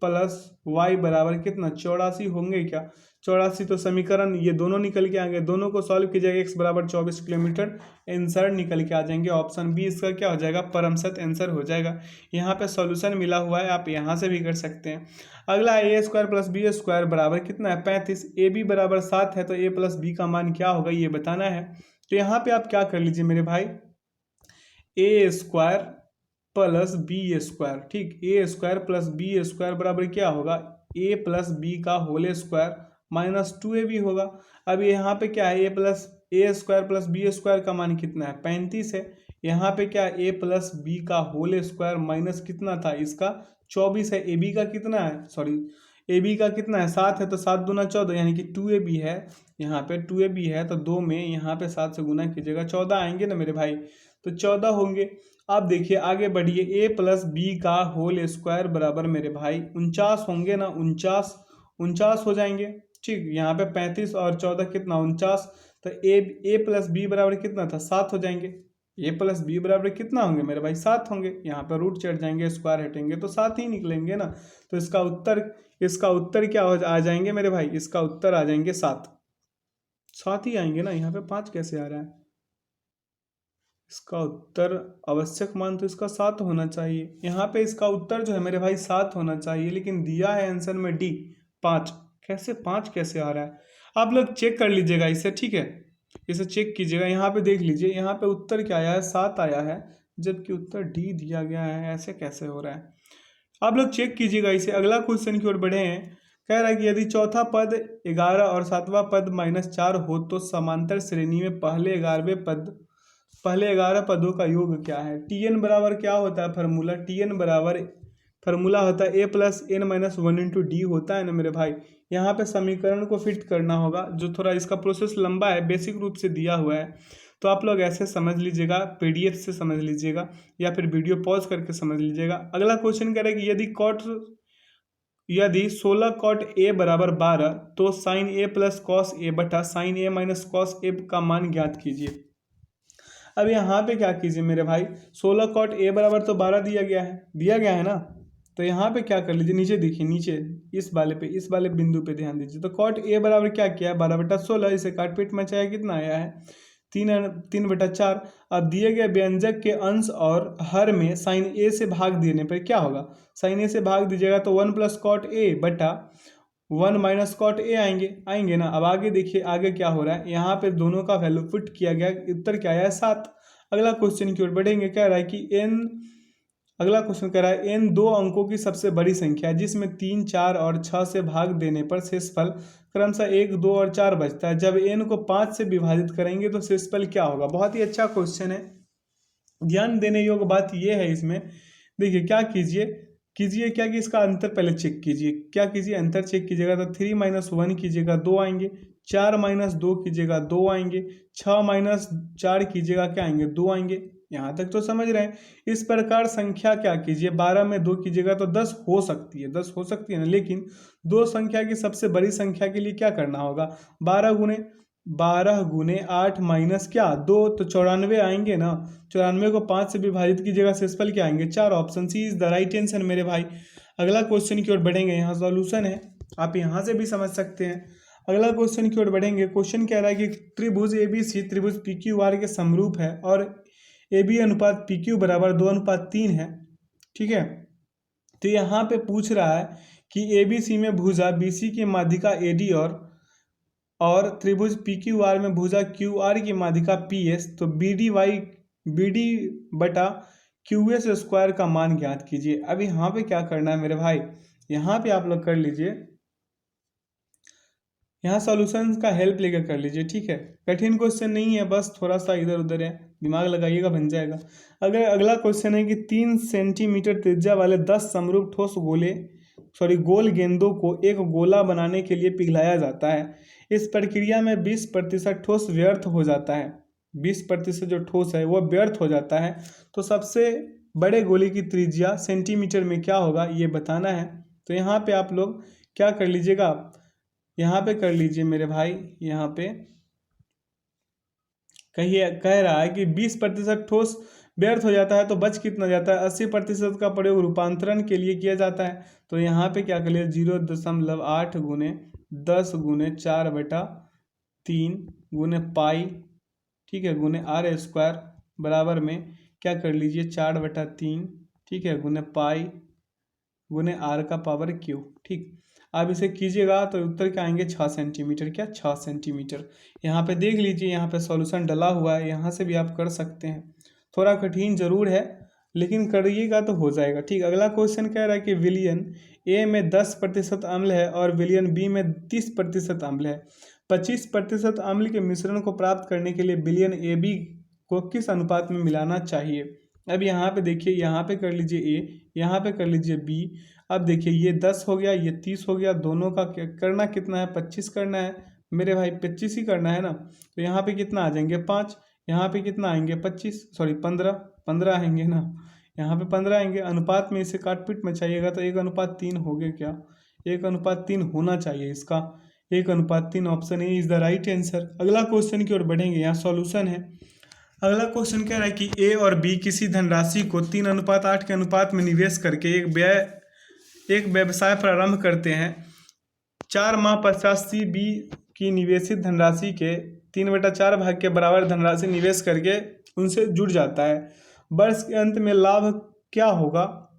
प्लस वाई बराबर कितना 84 होंगे क्या? 84 तो समीकरण ये दोनों निकल के आएंगे, दोनों को सॉल्व कीजिएगा, एक्स बराबर 24 किलोमीटर, आंसर निकल के आ जाएंगे। ऑप्शन बी इसका क्या हो जाएगा? परम सत्य आंसर हो जाएगा। यहाँ पे सॉल्यूशन मिला हुआ है, आप यहाँ से भी कर सकते हैं। अगला ए स्क्वायर प्लस बी स्क्वायर बराबर कितना है? 35। ए बी बराबर 7 है तो ए प्लस बी का मान क्या होगा ये बताना है। तो यहाँ पे आप क्या कर लीजिए मेरे भाई, ए स्क्वायर प्लस बी स्क्वायर, ठीक, ए स्क्वायर प्लस बी स्क्वायर बराबर क्या होगा? ए प्लस बी का होल स्क्वायर माइनस 2ab होगा। अब यहाँ पे क्या है? ए स्क्वायर प्लस बी स्क्वायर का मान कितना है? 35 है। यहाँ पे क्या है? ए प्लस बी का होल स्क्वायर माइनस कितना था इसका? 24 है। ए बी का कितना है? सॉरी, ए बी का कितना है? 7 है, तो 7 दूना 14 यानी कि 2ab है। यहाँ पे 2ab है तो 2 में यहाँ पे 7 से गुना कीजिएगा, 14 आएंगे ना मेरे भाई, तो 14 होंगे। आप देखिए आगे बढ़िए, ए प्लस बी का होल स्क्वायर बराबर मेरे भाई 49 होंगे ना, 49 हो जाएंगे, ठीक। यहाँ पे 35 और 14 कितना? 49। तो ए प्लस बी बराबर कितना था? 7 हो जाएंगे। ए प्लस बी बराबर कितना होंगे मेरे भाई? 7 होंगे। यहाँ पर रूट चढ़ जाएंगे, स्क्वायर हटेंगे तो 7 ही निकलेंगे ना। तो इसका उत्तर क्या आ जाएंगे मेरे भाई? इसका उत्तर आ जाएंगे 7 ही आएंगे ना। यहाँ पे 5 कैसे आ रहा है? इसका उत्तर आवश्यक मान तो इसका 7 होना चाहिए। यहाँ पे इसका उत्तर जो है मेरे भाई 7 होना चाहिए, लेकिन दिया है आंसर में डी 5। कैसे 5 कैसे आ रहा है? आप लोग चेक कर लीजिएगा इसे, ठीक है, इसे चेक कीजिएगा। यहाँ पे देख लीजिए, यहाँ पे उत्तर क्या आया है? 7 आया है, जबकि उत्तर डी दिया गया है। ऐसे कैसे हो रहा है? आप लोग चेक कीजिएगा इसे। अगला क्वेश्चन की ओर बढ़े हैं। कह रहा है कि यदि चौथा पद 11 और 7वां पद -4 हो तो समांतर श्रेणी में पहले 11 पदों का योग क्या है? टीएन बराबर क्या होता है फॉर्मूला? टीएन बराबर फॉर्मूला होता है a plus n minus 1 into d होता है ना मेरे भाई। यहाँ पे समीकरण को फिट करना होगा, जो थोड़ा इसका प्रोसेस लंबा है, बेसिक रूप से दिया हुआ है, तो आप लोग ऐसे समझ लीजिएगा, पीडीएफ से समझ लीजिएगा या फिर वीडियो पॉज करके समझ लीजिएगा। अगला क्वेश्चन कह रहा है कि यदि 16 कॉट ए बराबर 12 तो sign A plus cos A बटा sign A minus cos A का मान ज्ञात कीजिए। अब यहाँ पे क्या कीजिए मेरे भाई, 16 कॉट ए बराबर तो 12 दिया गया है ना। तो यहाँ पे क्या कर लीजिए, नीचे देखिए, नीचे इस वाले बिंदु पे ध्यान दीजिए। तो कॉट ए बराबर क्या किया है? 12/16। इसे काट पीट मचाया, कितना आया है? 3/4। अब दिए गए व्यंजक के अंश और हर में साइन ए से भाग देने पर क्या होगा? साइन ए से भाग दीजिएगा तो 1 प्लस कॉट ए बटा 1 माइनस कॉट ए आएंगे ना। अब आगे देखिए, आगे क्या हो रहा है, यहाँ पे दोनों का वैल्यू पुट किया गया, उत्तर क्या आया है? 7। अगला क्वेश्चन की ओर बढ़ेंगे। कह रहा है कि अगला क्वेश्चन कह रहा है n 2 अंकों की सबसे बड़ी संख्या है जिसमें 3, 4 और 6 से भाग देने पर शेषफल क्रमशः 1, 2 और 4 बचता है। जब n को 5 से विभाजित करेंगे तो शेषफल क्या होगा? बहुत ही अच्छा क्वेश्चन है, ध्यान देने योग्य बात यह है इसमें। देखिए क्या कीजिए क्या कि इसका अंतर पहले चेक कीजिए। क्या कीजिए? अंतर चेक कीजिएगा तो 3 - 1 कीजिएगा 2 आएंगे, 4 - 2 कीजिएगा 2 आएंगे, 6 - 4 कीजिएगा क्या आएंगे? 2 आएंगे। यहाँ तक तो समझ रहे हैं। इस प्रकार संख्या क्या कीजिए, 12 में 2 कीजिएगा तो 10 हो सकती है, 10 हो सकती है ना। लेकिन दो संख्या की सबसे बड़ी संख्या के लिए क्या करना होगा? 12 गुने 8 माइनस क्या 2, तो 94 आएंगे ना। 94 को 5 से विभाजित कीजिएगा, शेषफल क्या आएंगे? 4। Option C is the right answer मेरे भाई। अगला क्वेश्चन की ओर बढ़ेंगे, यहाँ सॉल्यूशन है, आप यहाँ से भी समझ सकते हैं। अगला क्वेश्चन की ओर बढ़ेंगे। क्वेश्चन कह रहा है कि त्रिभुज ABC त्रिभुज PQR के समरूप है और AB अनुपात PQ बराबर 2:3 है, ठीक है। तो यहाँ पे पूछ रहा है कि ABC में भुजा BC की माध्यिका AD और त्रिभुज PQR में भुजा QR की माध्यिका PS, तो BD बटा QS स्क्वायर का मान ज्ञात कीजिए। अब यहाँ पे क्या करना है मेरे भाई, यहाँ पे आप लोग कर लीजिए, यहाँ सॉल्यूशन का हेल्प लेकर कर लीजिए, ठीक है। कठिन क्वेश्चन नहीं है, बस थोड़ा सा इधर उधर है, दिमाग लगाइएगा, बन जाएगा। अगर अगला क्वेश्चन है कि 3 सेंटीमीटर त्रिज्या वाले 10 समरूप ठोस गोल गेंदों को एक गोला बनाने के लिए पिघलाया जाता है। इस प्रक्रिया में 20% ठोस व्यर्थ हो जाता है, 20% जो ठोस है वो व्यर्थ हो जाता है। तो सबसे बड़े गोले की त्रिज्या सेंटीमीटर में क्या होगा ये बताना है। तो यहाँ पे आप लोग क्या कर लीजिएगा, यहाँ पे कर लीजिए मेरे भाई, यहाँ पे कह रहा है कि 20% ठोस व्यर्थ हो जाता है तो बच कितना जाता है, 80% का प्रयोग रूपांतरण के लिए किया जाता है। तो यहाँ पे क्या कर लिया, 0.8 गुने 10 गुने 4/3 गुने पाई, ठीक है, गुने r² बराबर में क्या कर लीजिए 4/3, ठीक है, गुने पाई गुने r का पावर क्यू। ठीक, अब इसे कीजिएगा तो उत्तर क्या आएंगे 6 सेंटीमीटर, क्या 6 सेंटीमीटर। यहाँ पे देख लीजिए, यहाँ पे सॉल्यूशन डला हुआ है, यहाँ से भी आप कर सकते हैं। थोड़ा कठिन जरूर है लेकिन करिएगा तो हो जाएगा। ठीक, अगला क्वेश्चन कह रहा है कि विलियन ए में 10% अम्ल है और विलियन बी में 30% अम्ल है। 25% अम्ल के मिश्रण को प्राप्त करने के लिए विलियन ए बी को किस अनुपात में मिलाना चाहिए। अब यहाँ पे देखिए, यहाँ पे कर लीजिए ए, यहाँ पे कर लीजिए बी। अब देखिए ये 10 हो गया, ये 30 हो गया, दोनों का करना कितना है, 25 करना है मेरे भाई, 25 ही करना है ना। तो यहाँ पे कितना आ जाएंगे 5, यहाँ पे कितना आएंगे 25, सॉरी 15 आएंगे ना, यहाँ पे 15 आएंगे। अनुपात में इसे काट पीट में चाहिएगा तो 1:3 हो गया, क्या 1:3 होना चाहिए इसका, 1:3। Option A is the right answer. अगला क्वेश्चन की ओर बढ़ेंगे, यहाँ सॉल्यूशन है। अगला क्वेश्चन कह रहा है कि ए और बी किसी धनराशि को 3:8 के अनुपात में निवेश करके एक व्यवसाय प्रारंभ करते हैं। 4 माह पश्चात सी बी की निवेशित धनराशि के 3/4 भाग के बराबर धनराशि निवेश करके उनसे जुड़ जाता है। वर्ष के अंत में लाभ क्या होगा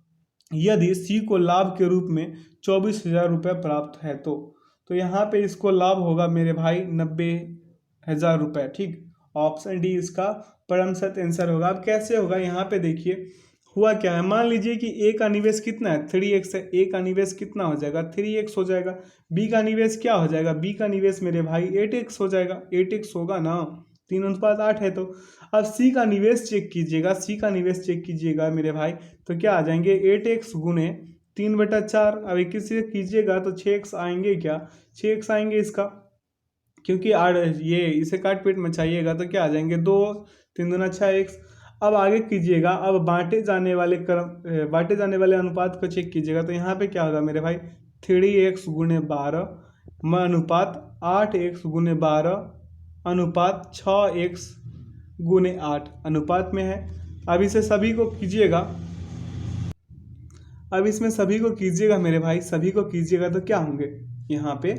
यदि सी को लाभ के रूप में 24,000 रुपये प्राप्त है तो यहाँ पे इसको लाभ होगा मेरे भाई 90,000 रुपये। ठीक, ऑप्शन डी इसका परम सत्य आंसर होगा। अब कैसे होगा, यहाँ पे देखिए हुआ क्या है, मान लीजिए कि ए का निवेश कितना है 3x है, ए का निवेश कितना हो जाएगा 3x हो जाएगा। बी का निवेश क्या हो जाएगा, बी का निवेश मेरे भाई 8x हो जाएगा, 8x होगा ना, 3:8 है। तो अब सी का निवेश चेक कीजिएगा, सी का निवेश चेक कीजिएगा मेरे भाई, तो क्या आ जाएंगे 8x गुने 3/4। अब इक्कीस से कीजिएगा तो 6x आएंगे, क्या 6x आएंगे इसका, क्योंकि ये इसे काट पीट में चाहिएगा तो क्या आ जाएंगे 2, 3×6x। अब आगे कीजिएगा, अब बांटे जाने वाले अनुपात को चेक कीजिएगा तो यहाँ पे क्या होगा मेरे भाई 3x गुने 12 अनुपात 8x गुने 12 अनुपात 6x गुने 8 अनुपात में है। अब इसे सभी को कीजिएगा, अब इसमें सभी को कीजिएगा मेरे भाई, सभी को कीजिएगा तो क्या होंगे, यहाँ पे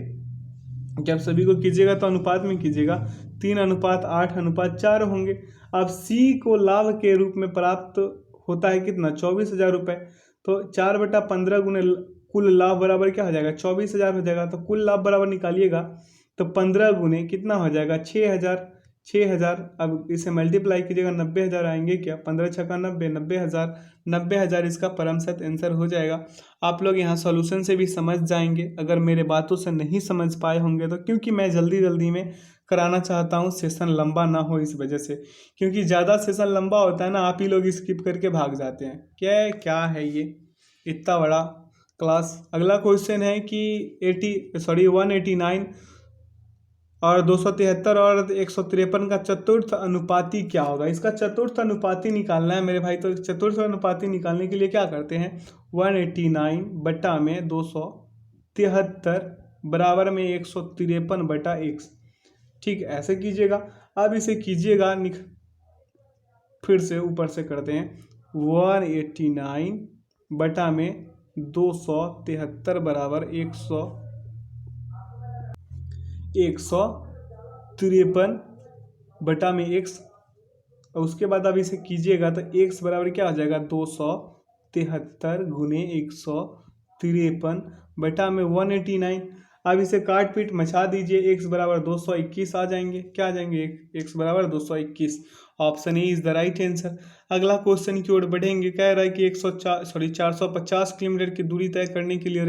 जब सभी को कीजिएगा तो अनुपात में कीजिएगा 3:8:4 होंगे। अब सी को लाभ के रूप में प्राप्त होता है कितना 24,000 रुपये, तो 4/15 गुने कुल लाभ बराबर क्या हो जाएगा 24,000 हो जाएगा। तो कुल लाभ बराबर निकालिएगा तो 15 गुने कितना हो जाएगा 6,000। अब इसे मल्टीप्लाई कीजिएगा 90,000 आएंगे, क्या 15×6 = 90, 90,000 इसका परम सत्य आंसर हो जाएगा। आप लोग यहाँ सॉल्यूशन से भी समझ जाएंगे, अगर मेरे बातों से नहीं समझ पाए होंगे तो, क्योंकि मैं जल्दी में कराना चाहता हूँ, सेशन लंबा ना हो इस वजह से, क्योंकि ज़्यादा सेशन लंबा होता है ना, आप ही लोग स्किप करके भाग जाते हैं। क्या है ये इतना बड़ा क्लास। अगला क्वेश्चन है कि 189 और 273 और 153 का चतुर्थ अनुपाती क्या होगा। इसका चतुर्थ अनुपाती निकालना है मेरे भाई। तो चतुर्थ अनुपाती निकालने के लिए क्या करते हैं, 189/273 बराबर में 153/x। ठीक, ऐसे कीजिएगा। अब इसे कीजिएगा, फिर से ऊपर से करते हैं 189/273 बराबर 153/x। और उसके बाद अब इसे कीजिएगा तो x बराबर क्या हो जाएगा 273 गुने 153/189। अब इसे काट पीट मचा दीजिए, x बराबर 221 आ जाएंगे, क्या आ जाएंगे x बराबर 221। Option A is the right answer. अगला क्वेश्चन की ओर बढ़ेंगे, कह रहा है कि 450 किलोमीटर की दूरी तय करने के लिए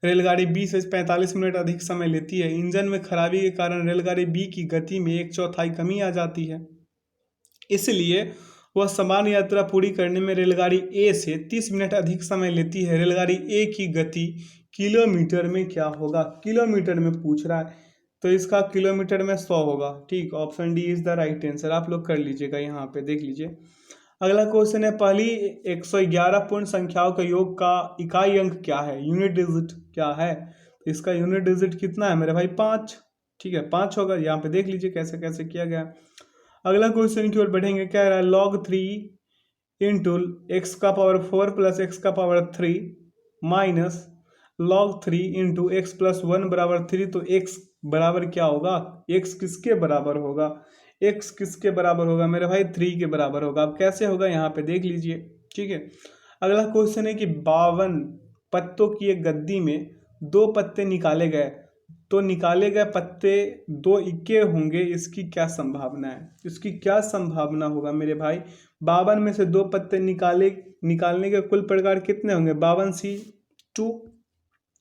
रेलगाड़ी 20 से 45 मिनट अधिक समय लेती है। इंजन में खराबी के कारण रेलगाड़ी बी की गति में 1/4 कमी आ जाती है, इसलिए वह समान यात्रा पूरी करने में रेलगाड़ी ए से 30 मिनट अधिक समय लेती है। रेलगाड़ी ए की गति किलोमीटर में क्या होगा, किलोमीटर में पूछ रहा है तो इसका किलोमीटर में 100 होगा। ठीक, option D is the right answer. आप लोग कर लीजिएगा, यहाँ पे देख लीजिए। अगला क्वेश्चन है, पहली 111 पूर्ण संख्याओं का योग का इकाई अंक क्या है, यूनिट डिजिट क्या है। तो इसका यूनिट डिजिट कितना है मेरे भाई 5। ठीक है, 5 होगा। यहाँ पे देख लीजिए कैसे कैसे किया गया। अगला क्वेश्चन की ओर बढ़ेंगे। क्या रहा है, log 3 इंटू एक्स का पावर 4 प्लस एक्स का power 3 minus log 3 into x plus 1 बराबर 3। तो एक्स बराबर क्या होगा, एक्स किसके बराबर होगा, एक्स किसके बराबर होगा मेरे भाई, 3 के बराबर होगा। अब कैसे होगा यहाँ पे देख लीजिए, ठीक है। अगला क्वेश्चन है कि 52 पत्तों की एक गद्दी में 2 पत्ते निकाले गए, तो निकाले गए पत्ते 2 इक्के होंगे, इसकी क्या संभावना है, इसकी क्या संभावना होगा मेरे भाई। 52 में से 2 पत्ते निकालने के कुल प्रकार कितने होंगे, 52C2,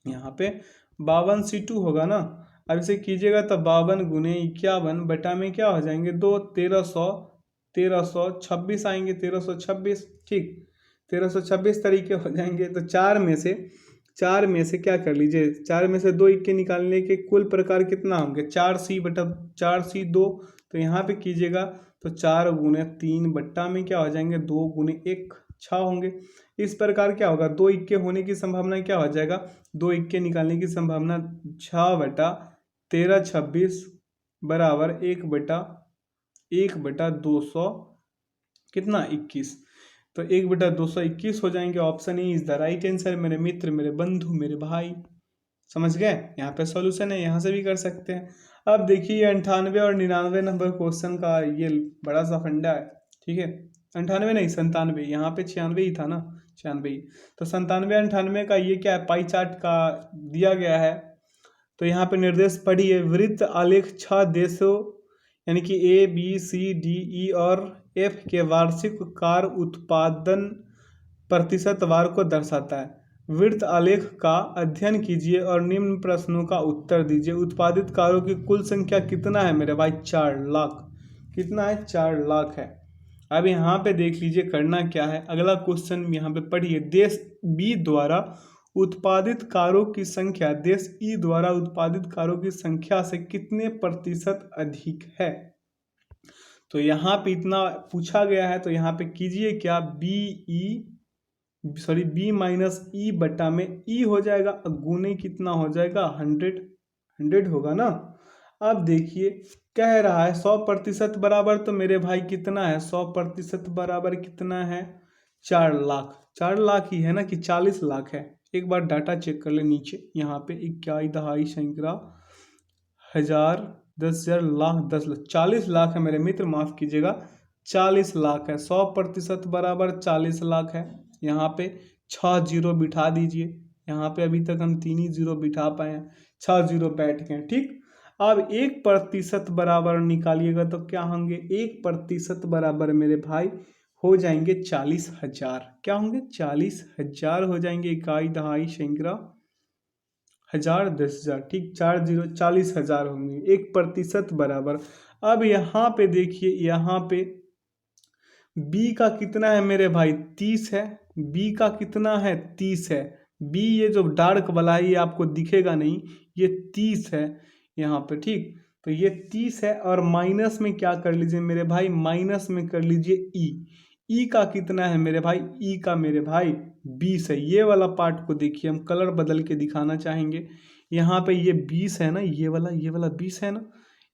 यहाँ पे 52C2 होगा ना। अब इसे कीजिएगा तो 52 गुने 51 बटा में क्या हो जाएंगे 2, 1326 आएंगे, 1326, ठीक, 1326 तरीके हो जाएंगे। तो चार में से क्या कर लीजिए, 4 में से 2 इक्के निकालने के कुल प्रकार कितना होंगे, 4C बटा 4C2। तो यहाँ पे कीजिएगा तो 4 गुने 3 बट्टा में क्या हो जाएंगे 2 गुने 1 6 होंगे। इस प्रकार क्या होगा, 2 इक्के होने की संभावना क्या हो जाएगा, 2 इक्के निकालने की संभावना 6 बटा 1326 बराबर 1 बटा 200 कितना 21। तो 1/221 हो जाएंगे। Option E is the right answer मेरे मित्र, मेरे बंधु, मेरे भाई। समझ गए, यहाँ पे सॉल्यूशन है, यहाँ से भी कर सकते हैं। अब देखिए 98 और 99 नंबर क्वेश्चन का ये बड़ा सा फंडा है, ठीक है। 98 नहीं 97, यहाँ पे 96 ही था ना, 96 ही। तो 97 98 का ये क्या है, पाई चार्ट का दिया गया है। तो यहाँ पे निर्देश पढ़िए, वृत्त आलेख 6 देशों यानी कि ABCDE और F के वार्षिक कार उत्पादन प्रतिशत वार को दर्शाता है। वृत्त आलेख का अध्ययन कीजिए और निम्न प्रश्नों का उत्तर दीजिए। उत्पादित कारों की कुल संख्या कितना है मेरे भाई, 4 लाख। कितना है, 4 लाख है। अब यहाँ पे देख लीजिए करना क्या है। अगला क्वेश्चन यहाँ पे पढ़िए, देश बी द्वारा उत्पादित कारों की संख्या देश ई द्वारा उत्पादित कारों की संख्या से कितने प्रतिशत अधिक है। तो यहाँ पे इतना पूछा गया है, तो यहाँ पे कीजिए क्या, बी माइनस ई बटा में ई हो जाएगा, गुने कितना हो जाएगा 100 होगा ना। अब देखिए कह रहा है 100% बराबर, तो मेरे भाई कितना है 100% बराबर कितना है, 4 लाख। 4 लाख ही है ना कि 40 लाख है। एक बार डाटा चेक कर ले नीचे, यहाँ पे 21 दहाई सैकड़ा हजार 10,000 लाख 10 लाख 40 लाख है मेरे मित्र, माफ कीजिएगा 40 लाख है। 100% बराबर 40 लाख है। यहाँ पे 6 जीरो बिठा दीजिए, यहाँ पे अभी तक हम 3 ही जीरो बिठा पाए हैं, 6 जीरो बैठ गए, ठीक। अब 1% बराबर निकालिएगा तो क्या होंगे, 1% बराबर मेरे भाई हो जाएंगे 40,000। क्या होंगे, 40,000 हो जाएंगे। इकाई दहाई सैकड़ा हजार 10,000, ठीक, 4 जीरो 40,000 होंगे। 1% बराबर। अब यहाँ पे देखिए, यहाँ पे बी का कितना है मेरे भाई, 30 है। बी का कितना है, 30 है। बी ये जो डार्क वाला है ये आपको दिखेगा नहीं, ये 30 है यहाँ पे, ठीक। तो ये 30 है और माइनस में क्या कर लीजिए मेरे भाई, माइनस में कर लीजिए ई का कितना है मेरे भाई, ई का मेरे भाई 20 है। ये वाला पार्ट को देखिए, हम कलर बदल के दिखाना चाहेंगे। यहाँ पे ये 20 है ना, ये वाला 20 है ना,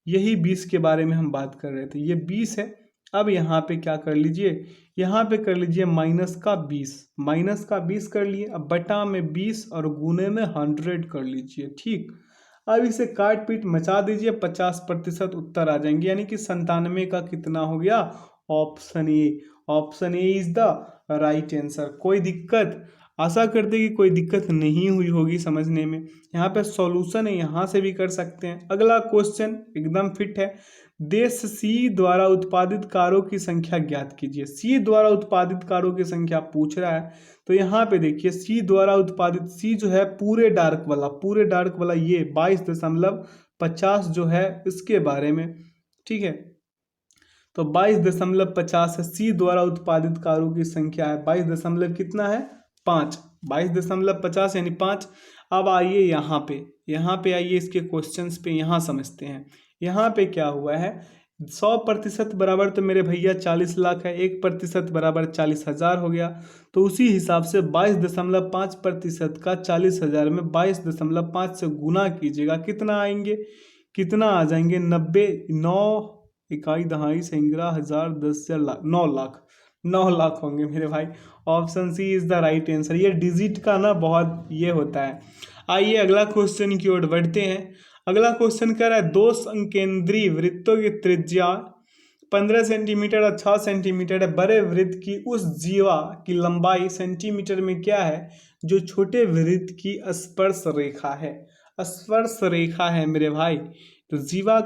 यही 20 के बारे में हम बात कर रहे थे, ये 20 है। अब यहाँ पे क्या कर लीजिए, यहाँ पे कर लीजिए माइनस का 20 कर लिए। अब बटा में 20 और गुने में 100 कर लीजिए, ठीक। अब इसे काट पीट मचा दीजिए, 50% उत्तर आ जाएंगे, यानी कि 97 का कितना हो गया, option A. Option A is the right answer. कोई दिक्कत, आशा करते कि कोई दिक्कत नहीं हुई होगी समझने में। यहाँ पे सॉल्यूशन है, यहाँ से भी कर सकते हैं। अगला क्वेश्चन एकदम फिट है, देश सी द्वारा उत्पादित कारों की संख्या ज्ञात कीजिए। सी द्वारा उत्पादित कारों की संख्या पूछ रहा है। तो यहाँ पे देखिए सी द्वारा उत्पादित, सी जो है पूरे डार्क वाला ये 22.50 जो है इसके बारे में, ठीक है। तो 22.50 है, सी द्वारा उत्पादित कारों की संख्या है 22 कितना है 5, 22.50 यानी 5। अब आइए यहाँ पे आइए इसके क्वेश्चंस पे, यहाँ समझते हैं। यहाँ पे क्या हुआ है, 100% बराबर तो मेरे भैया 40 लाख है, 1% बराबर 40,000 हो गया। तो उसी हिसाब से 22.5% का 40,000 में 22.5 से गुना कीजिएगा, कितना आ जाएंगे 90, 9 इकाई, दहाई, सैकड़ा, हजार, 10,000, लाख, 9 लाख। 9 लाख होंगे मेरे भाई। Option C is the right answer. ये डिजिट का ना बहुत ये होता है। आइए अगला क्वेश्चन की ओर बढ़ते हैं। अगला क्वेश्चन कह रहा है दो संकेंद्रीय वृत्तों की त्रिज्या 15 सेंटीमीटर और 6 सेंटीमीटर है। बड़े वृत्त की उस जीवा की लंबाई सेंटीमीटर में क्या है जो छोटे वृत्त की स्पर्श रेखा है। स्पर्श रेखा है मेरे भाई। तो जीवा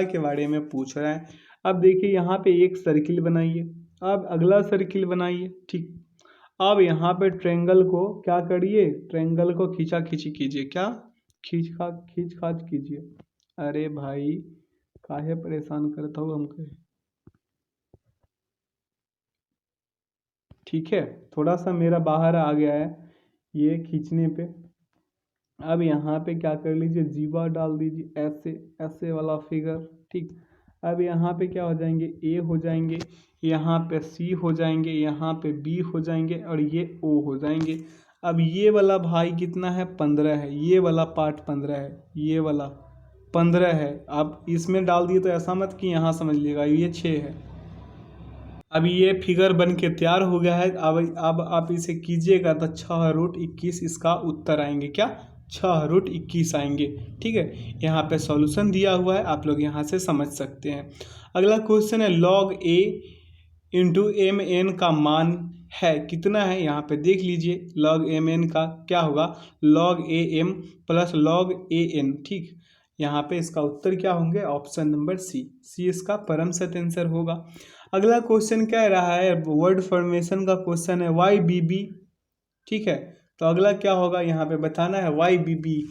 के बारे में पूछ रहा है। अब देखिए यहाँ पे एक सर्किल बनाइए, अब अगला सर्किल बनाइए, ठीक। अब यहाँ पे ट्रेंगल को क्या करिए, ट्रेंगल को खींचा खींची कीजिए। क्या खींच खाच कीजिए। अरे भाई काहे परेशान करता हूँ हमको। ठीक है, थोड़ा सा मेरा बाहर आ गया है ये खींचने पे। अब यहाँ पे क्या कर लीजिए, जीवा डाल दीजिए, ऐसे ऐसे वाला फिगर, ठीक। अब यहाँ पे क्या हो जाएंगे, ए हो जाएंगे, यहाँ पे सी हो जाएंगे, यहाँ पे बी हो जाएंगे और ये ओ हो जाएंगे। अब ये वाला भाई कितना है, 15 है। ये वाला पार्ट 15 है, ये वाला 15 है। अब इसमें डाल दिए तो ऐसा मत कि यहाँ समझ लीजिएगा ये 6 है। अब ये फिगर बन के तैयार हो गया है। अब आप इसे कीजिएगा तो 6√21 इसका उत्तर आएंगे। क्या 6√21 आएंगे। ठीक है, यहाँ पे सॉल्यूशन दिया हुआ है, आप लोग यहाँ से समझ सकते हैं। अगला क्वेश्चन है log a into M N का मान है कितना है। यहाँ पे देख लीजिए log एम एन का क्या होगा, log a m plus log a n। ठीक, यहाँ पे इसका उत्तर क्या होंगे, ऑप्शन नंबर सी इसका परम सत्य आंसर होगा। अगला क्वेश्चन क्या रहा है, वर्ड फॉर्मेशन का क्वेश्चन है YBB। ठीक है, तो अगला क्या होगा यहाँ पे बताना है YBB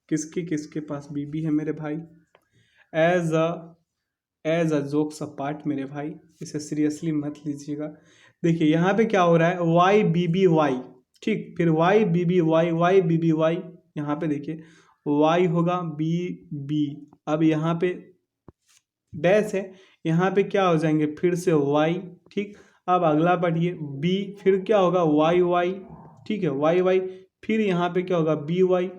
किसके किसके पास बीबी है मेरे भाई। एज अ जोक्स अपार्ट मेरे भाई, इसे सीरियसली मत लीजिएगा। देखिए यहाँ पे क्या हो रहा है YBBY, ठीक, फिर YBBY, यहाँ पे देखिए Y होगा BB। अब यहाँ पे डैश है, यहाँ पे क्या हो जाएंगे फिर से Y। ठीक, अब अगला पढ़िए B, फिर क्या होगा YY। ठीक है, YY, फिर यहाँ पे क्या होगा BY।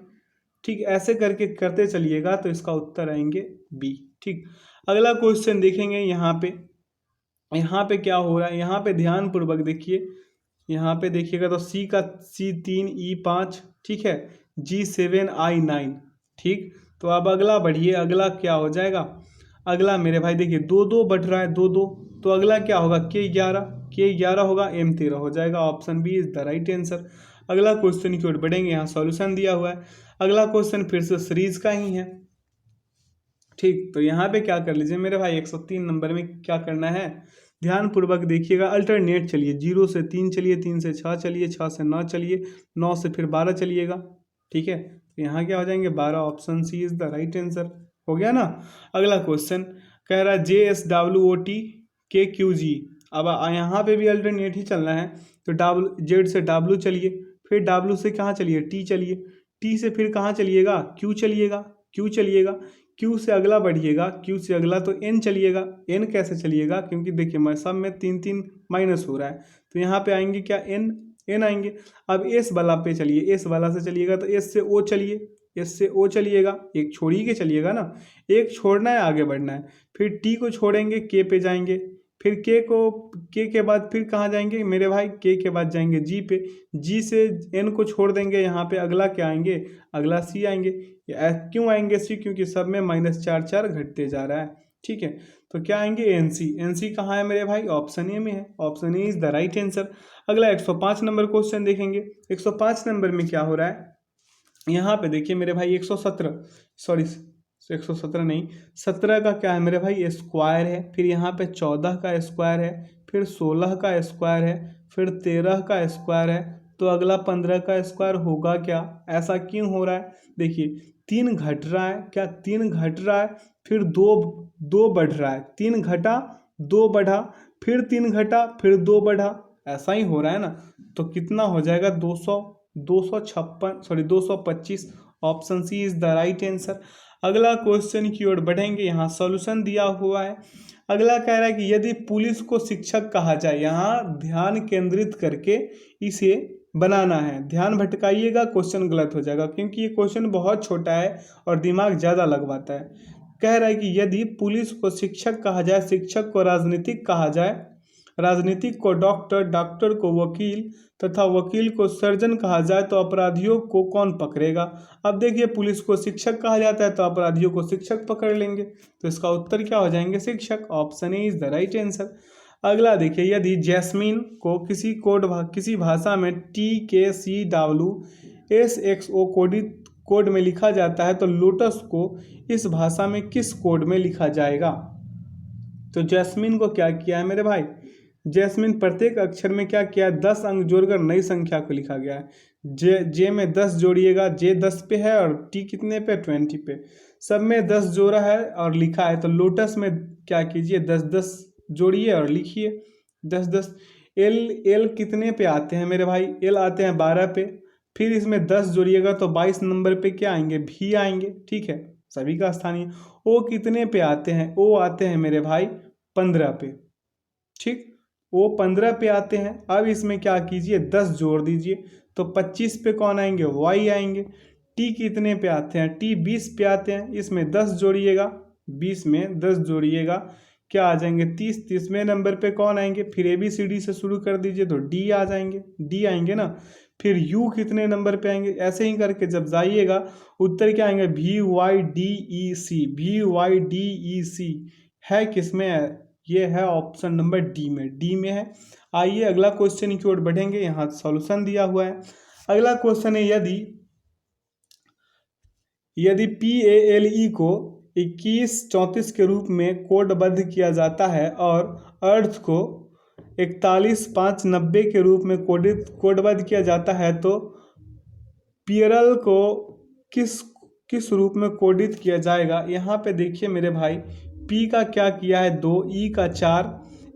ठीक, ऐसे करके करते चलिएगा तो इसका उत्तर आएंगे B। ठीक, अगला क्वेश्चन देखेंगे यहाँ पे क्या हो रहा है, यहाँ पे ध्यान पूर्वक देखिए। यहाँ पे देखिएगा तो C का C3 E5, ठीक है, G7 I9। ठीक, तो अब अगला बढ़िए, अगला क्या हो जाएगा, अगला मेरे भाई देखिए 2 बढ़ रहा है 2, तो अगला क्या होगा K11 होगा, M13 हो जाएगा। Option B is the right answer. अगला क्वेश्चन की ओर बढ़ेंगे, यहाँ सॉल्यूशन दिया हुआ है। अगला क्वेश्चन फिर से सीरीज का ही है। ठीक, तो यहाँ पे क्या कर लीजिए मेरे भाई, 103 नंबर में क्या करना है, ध्यान पूर्वक देखिएगा। अल्टरनेट चलिए, 0 से 3 चलिए, 3 से 6 चलिए, 6 से 9 चलिए, 9 से फिर 12 चलिएगा। ठीक है, तो यहाँ क्या हो जाएंगे 12। Option C is the right answer हो गया ना। अगला क्वेश्चन कह रहा है JSWOT KQG। अब यहाँ पे भी अल्टरनेट ही चलना है, तो Z से W चलिए, फिर W से कहाँ चलिए, T चलिए, T से फिर कहाँ चलिएगा, Q चलिएगा, Q से अगला बढ़िएगा, Q से अगला तो N चलिएगा। N कैसे चलिएगा, क्योंकि देखिए मैं सब में 3 माइनस हो रहा है, तो यहाँ पे आएंगे क्या N आएंगे। अब S वाला पे चलिए, S वाला से चलिएगा तो S से O चलिए, S से O चलिएगा, एक छोड़ ही के चलिएगा ना, एक छोड़ना है आगे बढ़ना है। फिर T को छोड़ेंगे, K पे जाएंगे, फिर K के बाद फिर कहाँ जाएंगे मेरे भाई, K के बाद जाएंगे G पे, G से N को छोड़ देंगे, यहाँ पे अगला क्या आएंगे, अगला C आएंगे। क्यों आएंगे C, क्योंकि सब में -4 घटते जा रहा है। ठीक है, तो क्या आएंगे NC कहाँ है मेरे भाई, ऑप्शन ए में है। Option A is the right answer. अगला 105 नंबर क्वेश्चन देखेंगे। 105 नंबर में क्या हो रहा है, यहाँ पे देखिए मेरे भाई 117 नहीं, 17 का क्या है मेरे भाई स्क्वायर है, फिर यहाँ पे 14 का स्क्वायर है, फिर 16 का स्क्वायर है, फिर 13 का स्क्वायर है, तो अगला 15 का स्क्वायर होगा क्या। ऐसा क्यों हो रहा है, देखिए 3 घट रहा है, क्या 3 घट रहा है, फिर 2 बढ़ रहा है, 3 घटा 2 बढ़ा, फिर 3 घटा फिर 2 बढ़ा, ऐसा ही हो रहा है ना। तो कितना हो जाएगा 225। Option C is the right answer. अगला क्वेश्चन की ओर बढ़ेंगे, यहाँ सॉल्यूशन दिया हुआ है। अगला कह रहा है कि यदि पुलिस को शिक्षक कहा जाए, यहाँ ध्यान केंद्रित करके इसे बनाना है, ध्यान भटकाइएगा क्वेश्चन गलत हो जाएगा, क्योंकि ये क्वेश्चन बहुत छोटा है और दिमाग ज़्यादा लगवाता है। कह रहा है कि यदि पुलिस को शिक्षक कहा जाए, शिक्षक को राजनीतिक कहा जाए, राजनीतिक को डॉक्टर, डॉक्टर को वकील तथा वकील को सर्जन कहा जाए तो अपराधियों को कौन पकड़ेगा। अब देखिए पुलिस को शिक्षक कहा जाता है तो अपराधियों को शिक्षक पकड़ लेंगे, तो इसका उत्तर क्या हो जाएंगे, शिक्षक। Option A is the right answer. अगला देखिए, यदि जैस्मीन को किसी भाषा में TKCWSXO कोड में लिखा जाता है तो लोटस को इस भाषा में किस कोड में लिखा जाएगा। तो जैस्मीन को क्या किया है मेरे भाई, जैस्मिन प्रत्येक अक्षर में क्या किया है, 10 अंक जोड़कर नई संख्या को लिखा गया है। जे में 10 जोड़िएगा, जे 10 पे है और टी कितने पे, 20 पे। सब में 10 जोड़ा है और लिखा है, तो लोटस में क्या कीजिए, 10 जोड़िए और लिखिए 10। एल कितने पे आते हैं मेरे भाई, एल आते हैं 12 पे। फिर इसमें 10 जोड़िएगा तो 22 नंबर पे क्या आएंगे, भी आएंगे, ठीक है, सभी का स्थानीय। ओ कितने पे आते हैं, ओ आते हैं मेरे भाई 15 पे, ठीक, वो 15 पे आते हैं। अब इसमें क्या कीजिए, 10 जोड़ दीजिए तो 25 पे कौन आएंगे, वाई आएंगे। टी कितने पे आते हैं, टी 20 पे आते हैं, इसमें 10 जोड़िएगा, 20 में 10 जोड़िएगा क्या आ जाएंगे, 30। 30वें नंबर पे कौन आएंगे, फिर ABCD से शुरू कर दीजिए तो डी आ जाएंगे, डी आएंगे ना। फिर यू कितने नंबर पे आएंगे, ऐसे ही करके जब जाइएगा उत्तर क्या आएंगे, VYDEC। VYDEC है किसमें है, ये है ऑप्शन नंबर डी में, डी में है। आइए अगला क्वेश्चन की ओर बढ़ेंगे, यहाँ सॉल्यूशन दिया हुआ है। अगला क्वेश्चन है, यदि PALE को 2134 के रूप में कोडबद्ध किया जाता है और अर्थ को 41590 के रूप में कोडबद्ध किया जाता है तो पियरल को किस रूप में कोडित किया जाएगा। यहाँ पे देखिए मेरे भाई, P का क्या किया है 2, E का 4,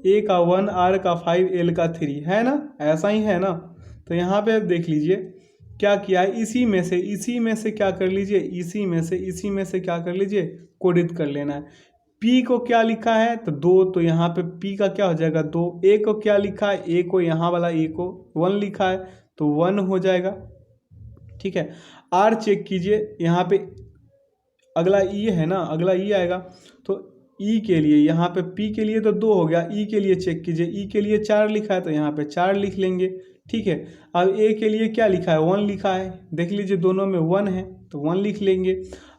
A का 1, R का 5, L का 3, है ना, ऐसा ही है ना। तो यहाँ पे देख लीजिए क्या किया है, इसी में से क्या कर लीजिए, इसी में से क्या कर लीजिए, कोडित कर लेना है। P को क्या लिखा है तो 2, तो यहाँ पे P का क्या हो जाएगा 2। A को क्या लिखा है, A को, यहाँ वाला A को 1 लिखा है तो 1 हो जाएगा, ठीक है। R चेक कीजिए, यहाँ पे अगला E है ना, अगला E आएगा तो E के लिए, यहाँ पे P के लिए तो 2 हो गया, E के लिए चेक कीजिए, E के लिए 4 लिखा है तो यहाँ पे 4 लिख लेंगे, ठीक है। अब A के लिए क्या लिखा है, 1 लिखा है, देख लीजिए दोनों में 1 है तो 1 लिख लेंगे।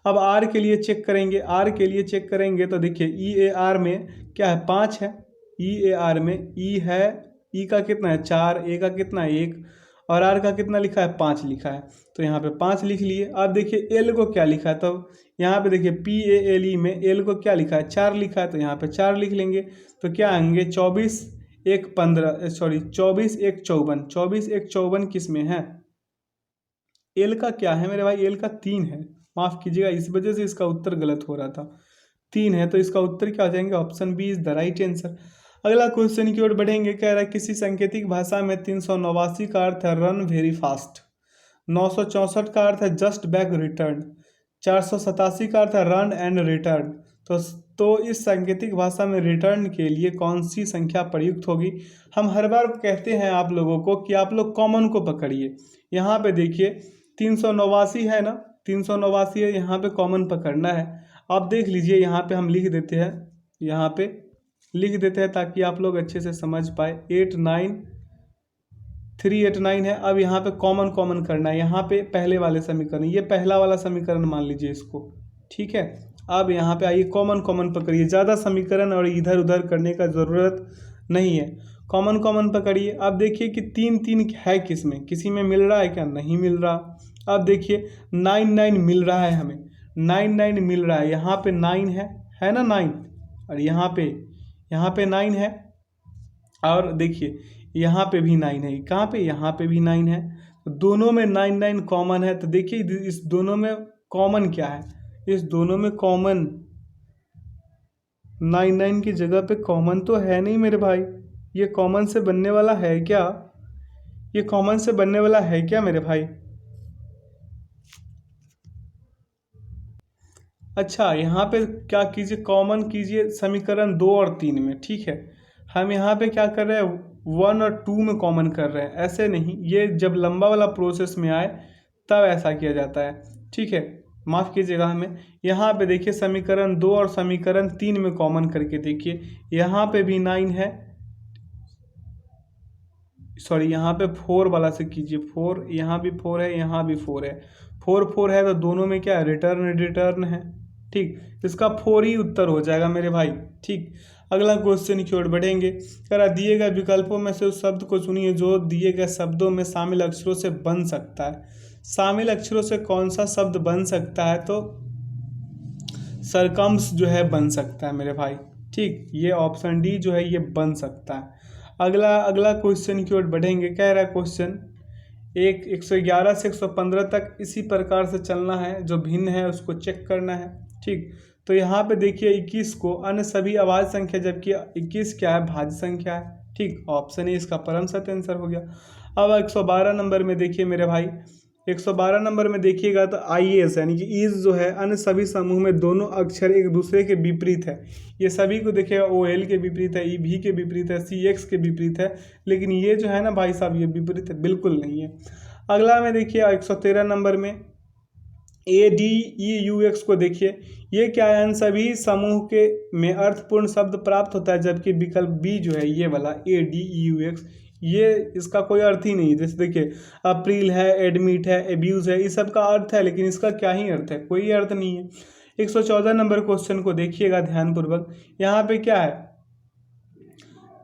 अब R के लिए चेक करेंगे, R के लिए चेक करेंगे तो देखिए EAR में क्या है, 5 है, EAR में E है, E का कितना है 4, A का कितना है 1 और R का कितना लिखा है 5 लिखा है, तो यहाँ पे 5 लिख लिए। अब देखिए L को क्या लिखा है, तो यहाँ पे देखिए PALE में L को क्या लिखा है 4 लिखा है, तो यहाँ पे 4 लिख लेंगे। तो क्या आएंगे 24 1 1 54, 24 1 54 किस में है, L का क्या है मेरे भाई, L का 3 है, माफ़ कीजिएगा इस वजह से इसका उत्तर गलत हो रहा था, 3 है तो इसका उत्तर क्या हो जाएंगे, option B is the right answer. अगला क्वेश्चन की ओर बढ़ेंगे, कह रहा है किसी सांकेतिक भाषा में 389 का अर्थ है रन वेरी फास्ट, 964 का अर्थ है जस्ट बैक रिटर्न, 487 का अर्थ है रन एंड रिटर्न। तो इस सांकेतिक भाषा में रिटर्न के लिए कौन सी संख्या प्रयुक्त होगी। हम हर बार कहते हैं आप लोगों को कि आप लोग कॉमन को पकड़िए। यहाँ पे देखिए 389 है ना, 389 है, यहाँ पे कॉमन पकड़ना है। आप देख लीजिए यहाँ पे हम लिख देते हैं, यहाँ पे लिख देते हैं ताकि आप लोग अच्छे से समझ पाए। 389 है। अब यहाँ पे कॉमन करना है, यहाँ पे पहले वाले समीकरण, ये पहला वाला समीकरण मान लीजिए इसको, ठीक है। अब यहाँ पे आइए कॉमन पकड़िए, ज़्यादा समीकरण और इधर उधर करने का ज़रूरत नहीं है, कॉमन पकड़िए। अब देखिए कि 3 है किसमें, किसी में मिल रहा है क्या, नहीं मिल रहा। अब देखिए 9 मिल रहा है हमें, 9 मिल रहा है, यहाँ पे 9 है ना 9, और यहाँ पे 9 है, और देखिए यहाँ पे भी 9 है, कहाँ पे, यहाँ पे भी 9 है, तो दोनों में 9 कॉमन है। तो देखिए इस दोनों में कॉमन क्या है, इस दोनों में कॉमन 9 की जगह पे कॉमन तो है नहीं मेरे भाई, ये कॉमन से बनने वाला है क्या, ये कॉमन से बनने वाला है क्या मेरे भाई। अच्छा यहाँ पे क्या कीजिए, कॉमन कीजिए समीकरण 2 और 3 में, ठीक है। हम यहाँ पे क्या कर रहे हैं, 1 और 2 में कॉमन कर रहे हैं, ऐसे नहीं, ये जब लंबा वाला प्रोसेस में आए तब ऐसा किया जाता है, ठीक है। माफ़ कीजिएगा हमें, यहाँ पे देखिए समीकरण 2 और समीकरण 3 में कॉमन करके देखिए, यहाँ पे भी 9 है, सॉरी यहाँ पे 4 वाला से कीजिए, 4, यहाँ भी 4 है, यहाँ भी 4 है, 4 है, तो दोनों में क्या है, रिटर्न रिटर्न है। ठीक, इसका 4 ही उत्तर हो जाएगा मेरे भाई। ठीक, अगला क्वेश्चन की ओर बढ़ेंगे। कह दिए गए विकल्पों में से उस शब्द को चुनिए जो दिए गए शब्दों में शामिल अक्षरों से बन सकता है। शामिल अक्षरों से कौन सा शब्द बन सकता है, तो सरकम्स जो है बन सकता है मेरे भाई। ठीक, ये ऑप्शन डी जो है ये बन सकता है। अगला क्वेश्चन की ओर बढ़ेंगे। कह रहा है क्वेश्चन 111 से 115 तक इसी प्रकार से चलना है, जो भिन्न है उसको चेक करना है। ठीक, तो यहाँ पे देखिए 21 को अन्य सभी अभाज्य संख्या, जबकि 21 क्या है, भाज्य संख्या है। ठीक, ऑप्शन ए इसका परम सत्य आंसर हो गया। अब 112 नंबर में देखिए मेरे भाई, 112 नंबर में देखिएगा तो IS यानी कि इज जो है अन्य सभी समूह में दोनों अक्षर एक दूसरे के विपरीत है। ये सभी को देखिएगा OL के विपरीत है, EV के विपरीत है, CX के विपरीत है, लेकिन ये जो है ना भाई साहब ये विपरीत है, बिल्कुल नहीं है। अगला में देखिए 113 नंबर में ADEUX को देखिए, ये क्या है, इन सभी समूह के में अर्थपूर्ण शब्द प्राप्त होता है, जबकि विकल्प बी जो है ये वाला ADEUX ये इसका कोई अर्थ ही नहीं। जैसे देखिए अप्रिल है, एडमिट है, एब्यूज है, इस सब का अर्थ है, लेकिन इसका क्या ही अर्थ है, कोई अर्थ नहीं है। 114 नंबर क्वेश्चन को देखिएगा ध्यानपूर्वक। यहाँ पे क्या है,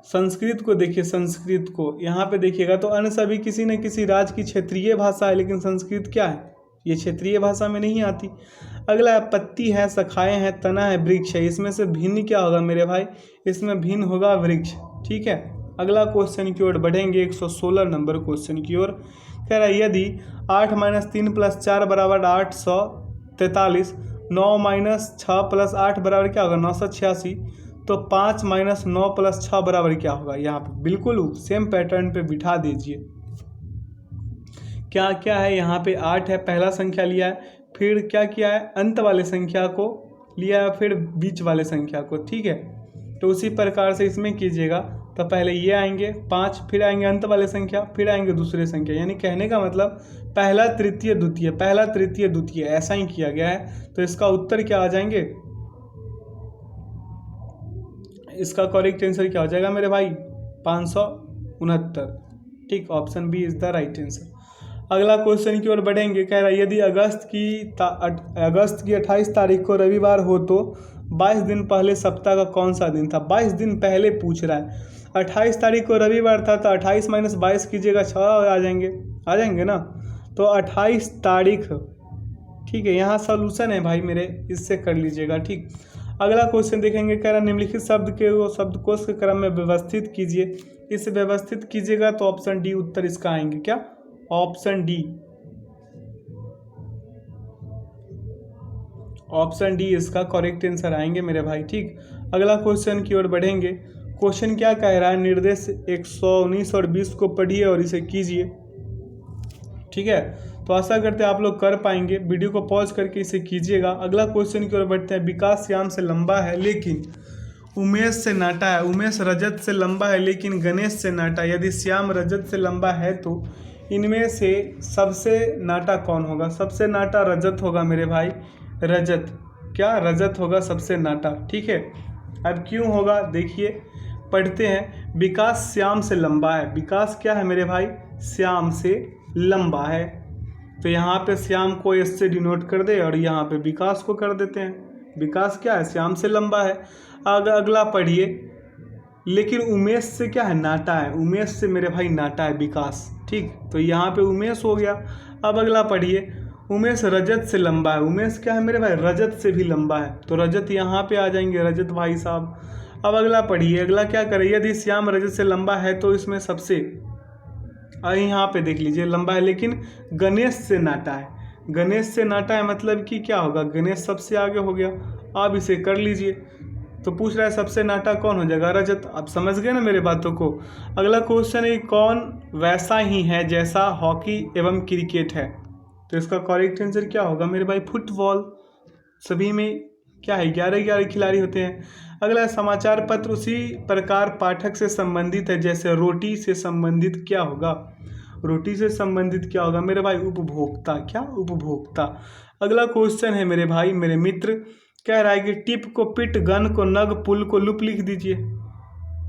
संस्कृत को देखिए, संस्कृत को यहाँ पे देखिएगा तो अन्य सभी किसी न किसी राज्य की क्षेत्रीय भाषा है, लेकिन संस्कृत क्या है, ये क्षेत्रीय भाषा में नहीं आती। अगला पत्ती है, शाखाएं हैं, तना है, वृक्ष है, इसमें से भिन्न क्या होगा मेरे भाई, इसमें भिन्न होगा वृक्ष। ठीक है, अगला क्वेश्चन की ओर बढ़ेंगे 116 नंबर क्वेश्चन की ओर। कह रहा है यदि 8 - 3 + 4 = 843, 9 - 6 + 8 बराबर क्या होगा, 986, तो 5 - 9 + 6 बराबर क्या होगा। यहाँ पे बिल्कुल सेम पैटर्न पे बिठा दीजिए। क्या क्या है, यहाँ पे 8 है, पहला संख्या लिया है, फिर क्या किया है, अंत वाले संख्या को लिया है, फिर बीच वाले संख्या को। ठीक है, तो उसी प्रकार से इसमें कीजिएगा। तो पहले ये आएंगे 5, फिर आएंगे अंत वाले संख्या, फिर आएंगे दूसरे संख्या, यानी कहने का मतलब पहला तृतीय द्वितीय, पहला तृतीय द्वितीय, ऐसा ही किया गया है। तो इसका उत्तर क्या आ जाएंगे, इसका करेक्ट आंसर क्या हो जाएगा मेरे भाई, 569। ठीक, option B is the right answer. अगला क्वेश्चन की ओर बढ़ेंगे। कह रहा है यदि अगस्त की 28 तारीख को रविवार हो तो 22 दिन पहले सप्ताह का कौन सा दिन था। 22 दिन पहले पूछ रहा है, 28 तारीख को रविवार था, तो 28 - 22 कीजिएगा, 6 आ जाएंगे ना, तो 28 तारीख। ठीक है, यहाँ सॉल्यूशन है भाई मेरे, इससे कर लीजिएगा। ठीक, अगला क्वेश्चन देखेंगे। कह रहा निम्नलिखित शब्द के वो शब्दकोश के क्रम में व्यवस्थित कीजिए। इसे व्यवस्थित कीजिएगा तो ऑप्शन डी उत्तर इसका आएंगे। क्या, ऑप्शन डी, ऑप्शन डी इसका करेक्ट आंसर आएंगे मेरे भाई। ठीक, अगला क्वेश्चन की ओर बढ़ेंगे। क्वेश्चन क्या कह रहा है, निर्देश 119 और 20 को पढ़िए और इसे कीजिए। ठीक है, तो आशा करते हैं आप लोग कर पाएंगे। वीडियो को पॉज करके इसे कीजिएगा। अगला क्वेश्चन की ओर बढ़ते हैं। विकास श्याम से लंबा है लेकिन उमेश से नाटा है। उमेश रजत से लंबा है लेकिन गणेश से नाटा। यदि श्याम रजत से लंबा है तो इनमें से सबसे नाटा कौन होगा। सबसे नाटा रजत होगा मेरे भाई, रजत। क्या, रजत होगा सबसे नाटा। ठीक है, अब क्यों होगा देखिए, पढ़ते हैं। विकास श्याम से लंबा है। विकास क्या है मेरे भाई, श्याम से लंबा है, तो यहाँ पे श्याम को एस से डिनोट कर दे और यहाँ पे विकास को कर देते हैं। विकास क्या है, श्याम से लंबा है। अगला पढ़िए, लेकिन उमेश से क्या है, नाटा है। उमेश से मेरे भाई नाटा है विकास। ठीक, तो यहाँ पे उमेश हो गया। अब अगला पढ़िए, उमेश रजत से लंबा है। उमेश क्या है मेरे भाई, रजत से भी लंबा है, तो रजत यहाँ पे आ जाएंगे, रजत भाई साहब। अब अगला पढ़िए, अगला क्या करे, यदि श्याम रजत से लंबा है तो इसमें सबसे, यहाँ पे देख लीजिए, लंबा है लेकिन गणेश से नाटा है। गणेश से नाटा है मतलब कि क्या होगा, गणेश सबसे आगे हो गया। आप इसे कर लीजिए, तो पूछ रहा है सबसे नाटा कौन हो जाएगा, रजत। आप समझ गए ना मेरे बातों को। अगला क्वेश्चन है, कौन वैसा ही है जैसा हॉकी एवं क्रिकेट है। तो इसका करेक्ट आंसर क्या होगा मेरे भाई, फुटबॉल। सभी में क्या है, 11 खिलाड़ी होते हैं। अगला समाचार पत्र उसी प्रकार पाठक से संबंधित है जैसे रोटी से संबंधित क्या होगा, रोटी से संबंधित क्या होगा मेरे भाई, उपभोक्ता। क्या, उपभोक्ता। अगला क्वेश्चन है मेरे भाई मेरे मित्र, कह रहा है कि टिप को पिट, गन को नग, पुल को लुप लिख दीजिए।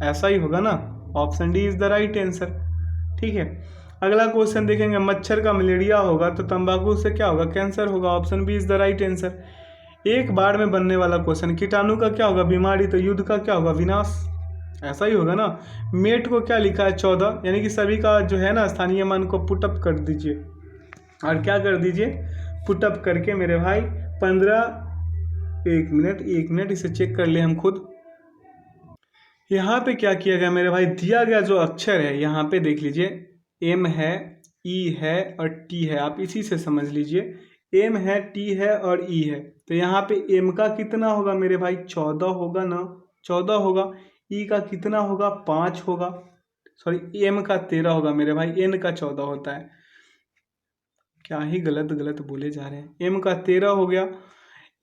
ऐसा ही होगा ना, option D is the right answer. ठीक है, अगला क्वेश्चन देखेंगे, मच्छर का मलेरिया होगा तो तंबाकू से क्या होगा, कैंसर होगा। Option B is the right answer. एक बार में बनने वाला क्वेश्चन, कीटाणु का क्या होगा, बीमारी, तो युद्ध का क्या होगा, विनाश। ऐसा ही होगा ना। मेट को क्या लिखा है, 14, यानी कि सभी का जो है ना स्थानीय मान को पुटअप कर दीजिए, और क्या कर दीजिए, पुटअप करके मेरे भाई 15, एक मिनट इसे चेक कर ले हम खुद। यहाँ पे क्या किया गया मेरे भाई, दिया गया जो अक्षर है यहाँ पे देख लीजिए, एम है, ई है और टी है, आप इसी से समझ लीजिए। एम है, टी है और ई है, तो यहाँ पे एम का कितना होगा मेरे भाई, 14 होगा ना, 14 होगा। ई का कितना होगा, 5 होगा। सॉरी, एम का 13 होगा मेरे भाई, एन का 14 होता है। क्या ही गलत गलत बोले जा रहे हैं। एम का 13 हो गया,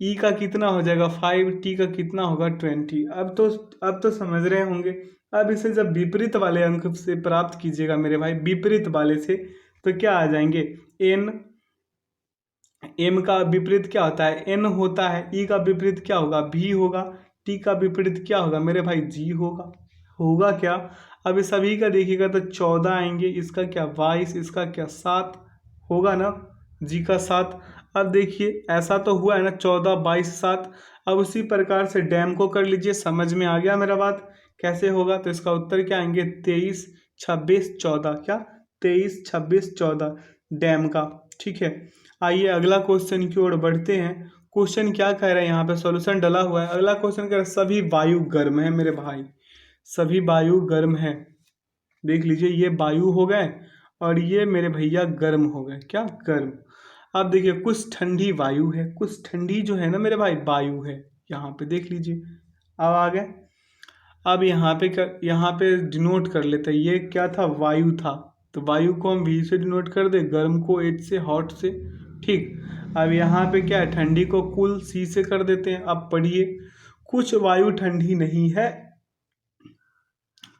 ई का कितना हो जाएगा 5, टी का कितना होगा 20। अब तो समझ रहे होंगे। अब इसे जब विपरीत वाले अंक से प्राप्त कीजिएगा मेरे भाई, विपरीत वाले से, तो क्या आ जाएंगे, एन, एम का विपरीत क्या होता है, एन होता है। ई का विपरीत क्या होगा, भी होगा। टी का विपरीत क्या होगा मेरे भाई, जी होगा। होगा क्या, अब इस सभी का देखिएगा तो 14 आएंगे, इसका क्या 22, इसका क्या 7 होगा ना, जी का 7। अब देखिए ऐसा तो हुआ है ना, 14, 22, 7। अब उसी प्रकार से डैम को कर लीजिए, समझ में आ गया मेरा बात कैसे होगा। तो इसका उत्तर क्या आएंगे, 23, 26, 14। क्या, 23, 26, 14 डैम का। ठीक है, आइए अगला क्वेश्चन की ओर बढ़ते हैं। क्वेश्चन क्या कह रहा है, यहाँ पे सॉल्यूशन डला हुआ है। अगला क्वेश्चन कह रहा है, सभी वायु गर्म है मेरे भाई, सभी वायु गर्म है। देख लीजिए, ये वायु हो गए और ये मेरे भैया गर्म हो गए। क्या, गर्म। अब देखिए, कुछ ठंडी वायु है, कुछ ठंडी जो है ना मेरे भाई वायु है, यहाँ पे देख लीजिए। अब आ गए, अब यहाँ पे डिनोट कर लेते हैं, ये क्या था, वायु था, तो वायु को हम वी से डिनोट कर दे, गर्म को एच से, हॉट से। ठीक, अब यहाँ पे क्या है, ठंडी को कूल सी से कर देते हैं। अब पढ़िए, कुछ वायु ठंडी नहीं है,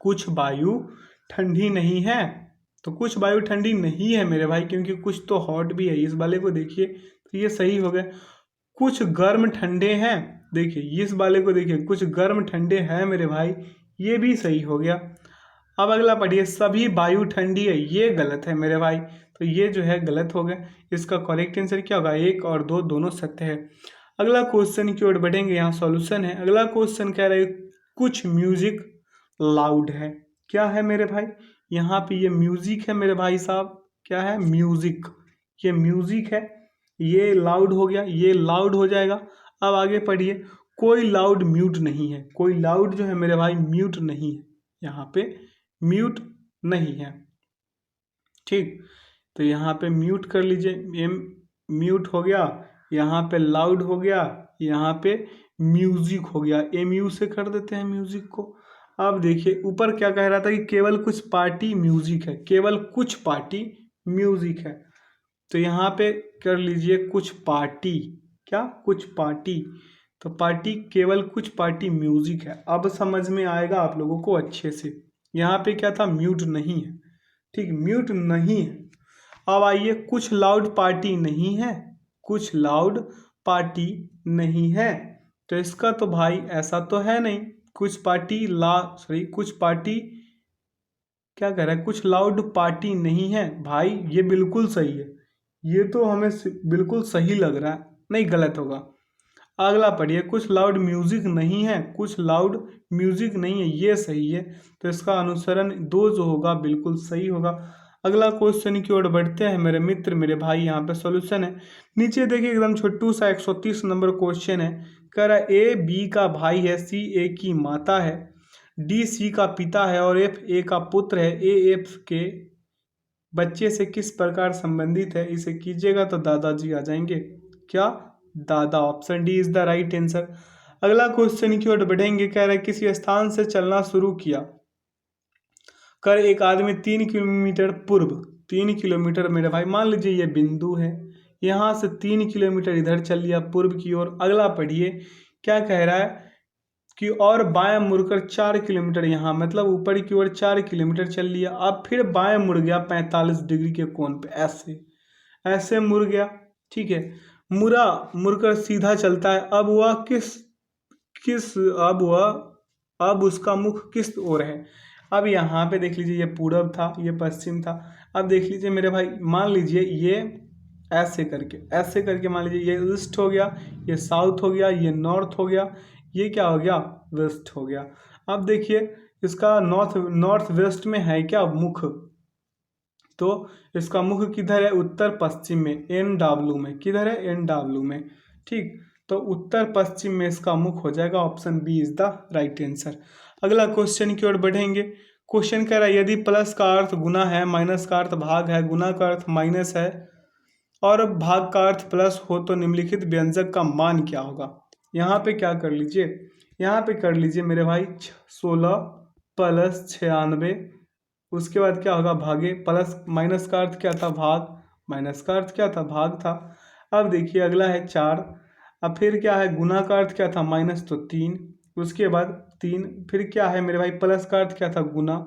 कुछ वायु ठंडी नहीं है, तो कुछ वायु ठंडी नहीं है मेरे भाई, क्योंकि कुछ तो हॉट भी है। इस वाले को देखिए, तो ये सही हो गया। कुछ गर्म ठंडे हैं, देखिए इस वाले को देखिए, कुछ गर्म ठंडे हैं मेरे भाई, ये भी सही हो गया। अब अगला पढ़िए, सभी वायु ठंडी है, ये गलत है मेरे भाई, तो ये जो है गलत हो गया। इसका करेक्ट आंसर क्या होगा, 1 और 2 दोनों सत्य है। अगला क्वेश्चन की ओर बढ़ेंगे, यहाँ सॉल्यूशन है। अगला क्वेश्चन कह रहा है, कुछ म्यूजिक लाउड है। क्या है मेरे भाई, यहाँ पे ये म्यूजिक है मेरे भाई साहब, क्या है, म्यूजिक, ये म्यूजिक है, ये लाउड हो गया, ये लाउड हो जाएगा। अब आगे पढ़िए, कोई लाउड म्यूट नहीं है, कोई लाउड जो है मेरे भाई म्यूट नहीं है, यहाँ पे म्यूट नहीं है। ठीक, तो यहाँ पे म्यूट कर लीजिए, एम म्यूट हो गया, यहाँ पे लाउड हो गया, यहाँ पे म्यूजिक हो गया, एम यू से कर देते हैं म्यूजिक को। अब देखिए, ऊपर क्या कह रहा था कि केवल कुछ पार्टी म्यूजिक है, केवल कुछ पार्टी म्यूजिक है, तो यहाँ पे कर लीजिए कुछ पार्टी। क्या, कुछ पार्टी, तो पार्टी, केवल कुछ पार्टी म्यूजिक है। अब समझ में आएगा आप लोगों को अच्छे से। यहाँ पे क्या था, म्यूट नहीं है। ठीक, म्यूट नहीं है। अब आइए, कुछ लाउड पार्टी नहीं है, कुछ लाउड पार्टी नहीं है, तो इसका तो भाई ऐसा तो है नहीं, कुछ पार्टी कुछ पार्टी, क्या कह रहा है, कुछ लाउड पार्टी नहीं है भाई, ये बिल्कुल सही है, ये तो हमें बिल्कुल सही लग रहा है, नहीं गलत होगा। अगला पढ़िए, कुछ लाउड म्यूजिक नहीं है, कुछ लाउड म्यूजिक नहीं है, ये सही है, तो इसका अनुसरण 2 जो होगा बिल्कुल सही होगा। अगला क्वेश्चन की ओर बढ़ते हैं मेरे मित्र मेरे भाई, यहाँ पे सॉल्यूशन है। नीचे देखिए, एकदम छोटू सा 130 नंबर क्वेश्चन है। कह रहा है, ए बी का भाई है, सी ए की माता है, डी सी का पिता है और एफ ए का पुत्र है। ए एफ के बच्चे से किस प्रकार संबंधित है, इसे कीजिएगा तो दादाजी आ जाएंगे। क्या, दादा। Option D is the right answer. अगला क्वेश्चन की ओर बढ़ेंगे। कह रहा है, किसी स्थान से चलना शुरू किया कर एक आदमी 3 किलोमीटर पूर्व, 3 किलोमीटर मेरे भाई, मान लीजिए ये बिंदु है, यहाँ से 3 किलोमीटर इधर चल लिया पूर्व की ओर। अगला पढ़िए, क्या कह रहा है, की ओर बाएं मुड़कर 4 किलोमीटर, यहाँ मतलब ऊपर की ओर 4 किलोमीटर चल लिया। अब फिर बाएं मुड़ गया 45 डिग्री के कोण पे, ऐसे ऐसे मुड़ गया। ठीक है, मुड़ा, मुड़कर सीधा चलता है। अब वह किस किस अब वह अब उसका मुख किस ओर है? अब यहाँ पे देख लीजिए, ये पूरब था, ये पश्चिम था। अब देख लीजिए मेरे भाई, मान लीजिए ये ऐसे करके मान लीजिए ये ईस्ट हो गया, ये साउथ हो गया, ये नॉर्थ हो गया, ये क्या हो गया, वेस्ट हो गया। अब देखिए इसका नॉर्थ नॉर्थ वेस्ट में है क्या मुख, तो इसका मुख किधर है, उत्तर पश्चिम में, NW में। किधर है, NW में। ठीक, तो उत्तर पश्चिम में इसका मुख हो जाएगा। Option B is the right answer. अगला क्वेश्चन की ओर बढ़ेंगे। क्वेश्चन कह रहा है यदि प्लस का अर्थ गुना है, माइनस का अर्थ भाग है, गुना का अर्थ माइनस है और भाग का अर्थ प्लस हो तो निम्नलिखित व्यंजक का मान क्या होगा? यहाँ पे क्या कर लीजिए, यहाँ पे कर लीजिए मेरे भाई 16 प्लस 96, उसके बाद क्या होगा, भागे, प्लस माइनस का अर्थ क्या था, भाग, माइनस का अर्थ क्या था, भाग था। अब देखिए अगला है 4, अब फिर क्या है, गुना का अर्थ क्या था, माइनस, तो 3, उसके बाद 3, फिर क्या है मेरे भाई, प्लस का अर्थ क्या था, गुना,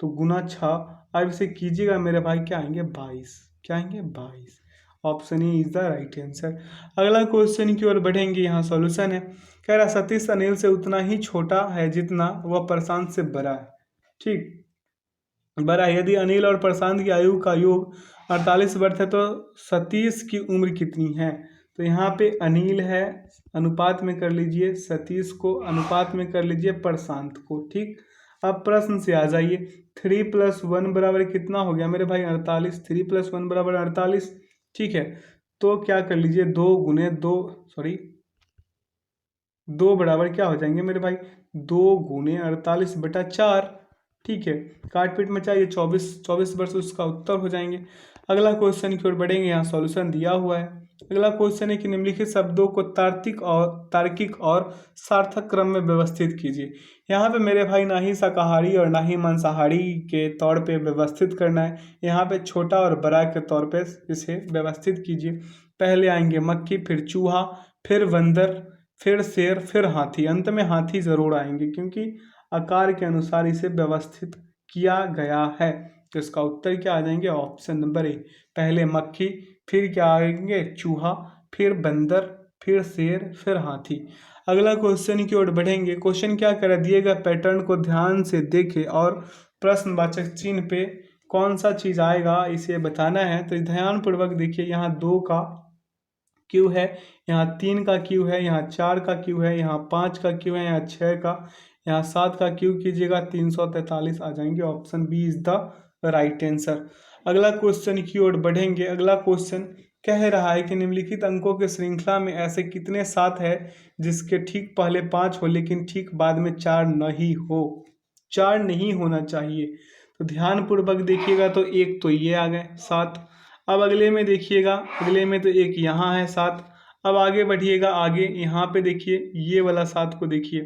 तो गुना 6। अब इसे कीजिएगा मेरे भाई, क्या आएंगे, 22, क्या आएंगे, 22। Option E is the right answer. अगला क्वेश्चन की ओर बढ़ेंगे, यहाँ सॉल्यूशन है। कह रहा सतीश अनिल से उतना ही छोटा है जितना वह प्रशांत से बड़ा है। ठीक, बड़ा है। यदि अनिल और प्रशांत की आयु का योग 48 वर्ष है तो सतीश की उम्र कितनी है? तो यहाँ पे अनिल है, अनुपात में कर लीजिए सतीश को, अनुपात में कर लीजिए प्रशांत को। ठीक, अब प्रश्न से आ जाइए। 3+1 बराबर कितना हो गया मेरे भाई, 48। 3+1 बराबर 48। ठीक है, तो क्या कर लीजिए, 2 बराबर क्या हो जाएंगे मेरे भाई, 2 × 48/4। ठीक है, काट पीट में चाहिए 24 वर्ष उसका उत्तर हो जाएंगे। अगला क्वेश्चन की ओर बढ़ेंगे, यहाँ सॉल्यूशन दिया हुआ है। अगला क्वेश्चन है कि निम्नलिखित शब्दों को तार्किक और सार्थक क्रम में व्यवस्थित कीजिए। यहाँ पे मेरे भाई ना ही शाकाहारी और ना ही मांसाहारी के तौर पे व्यवस्थित करना है, यहाँ पे छोटा और बड़ा के तौर पे इसे व्यवस्थित कीजिए। पहले आएंगे मक्खी, फिर चूहा, फिर बंदर, फिर शेर, फिर हाथी। अंत में हाथी जरूर आएंगे क्योंकि आकार के अनुसार इसे व्यवस्थित किया गया है। तो इसका उत्तर क्या आ जाएंगे, ऑप्शन नंबर ए। पहले मक्खी, फिर क्या आएंगे, चूहा, फिर बंदर, फिर शेर, फिर हाथी। अगला क्वेश्चन की ओर बढ़ेंगे। क्वेश्चन क्या कर दिए गए पैटर्न को ध्यान से देखें और प्रश्नवाचक चिन्ह पे कौन सा चीज आएगा इसे बताना है। तो ध्यान पूर्वक देखिए, यहाँ 2 का क्यू है, यहाँ 3 का क्यू है, यहाँ 4 का क्यू है, यहाँ 5 का क्यू है, यहाँ 6 का, यहाँ 7 का क्यू कीजिएगा, 343 आ जाएंगे। Option B is the right answer. अगला क्वेश्चन की ओर बढ़ेंगे। अगला क्वेश्चन कह रहा है कि निम्नलिखित अंकों के श्रृंखला में ऐसे कितने सात है जिसके ठीक पहले 5 हो लेकिन ठीक बाद में 4 नहीं हो, 4 नहीं होना चाहिए। तो ध्यान पूर्वक देखिएगा, तो एक तो ये आ गए 7। अब अगले में देखिएगा, अगले में तो एक यहाँ है 7। अब आगे बढ़िएगा, आगे यहाँ पे देखिए ये वाला 7 को देखिए,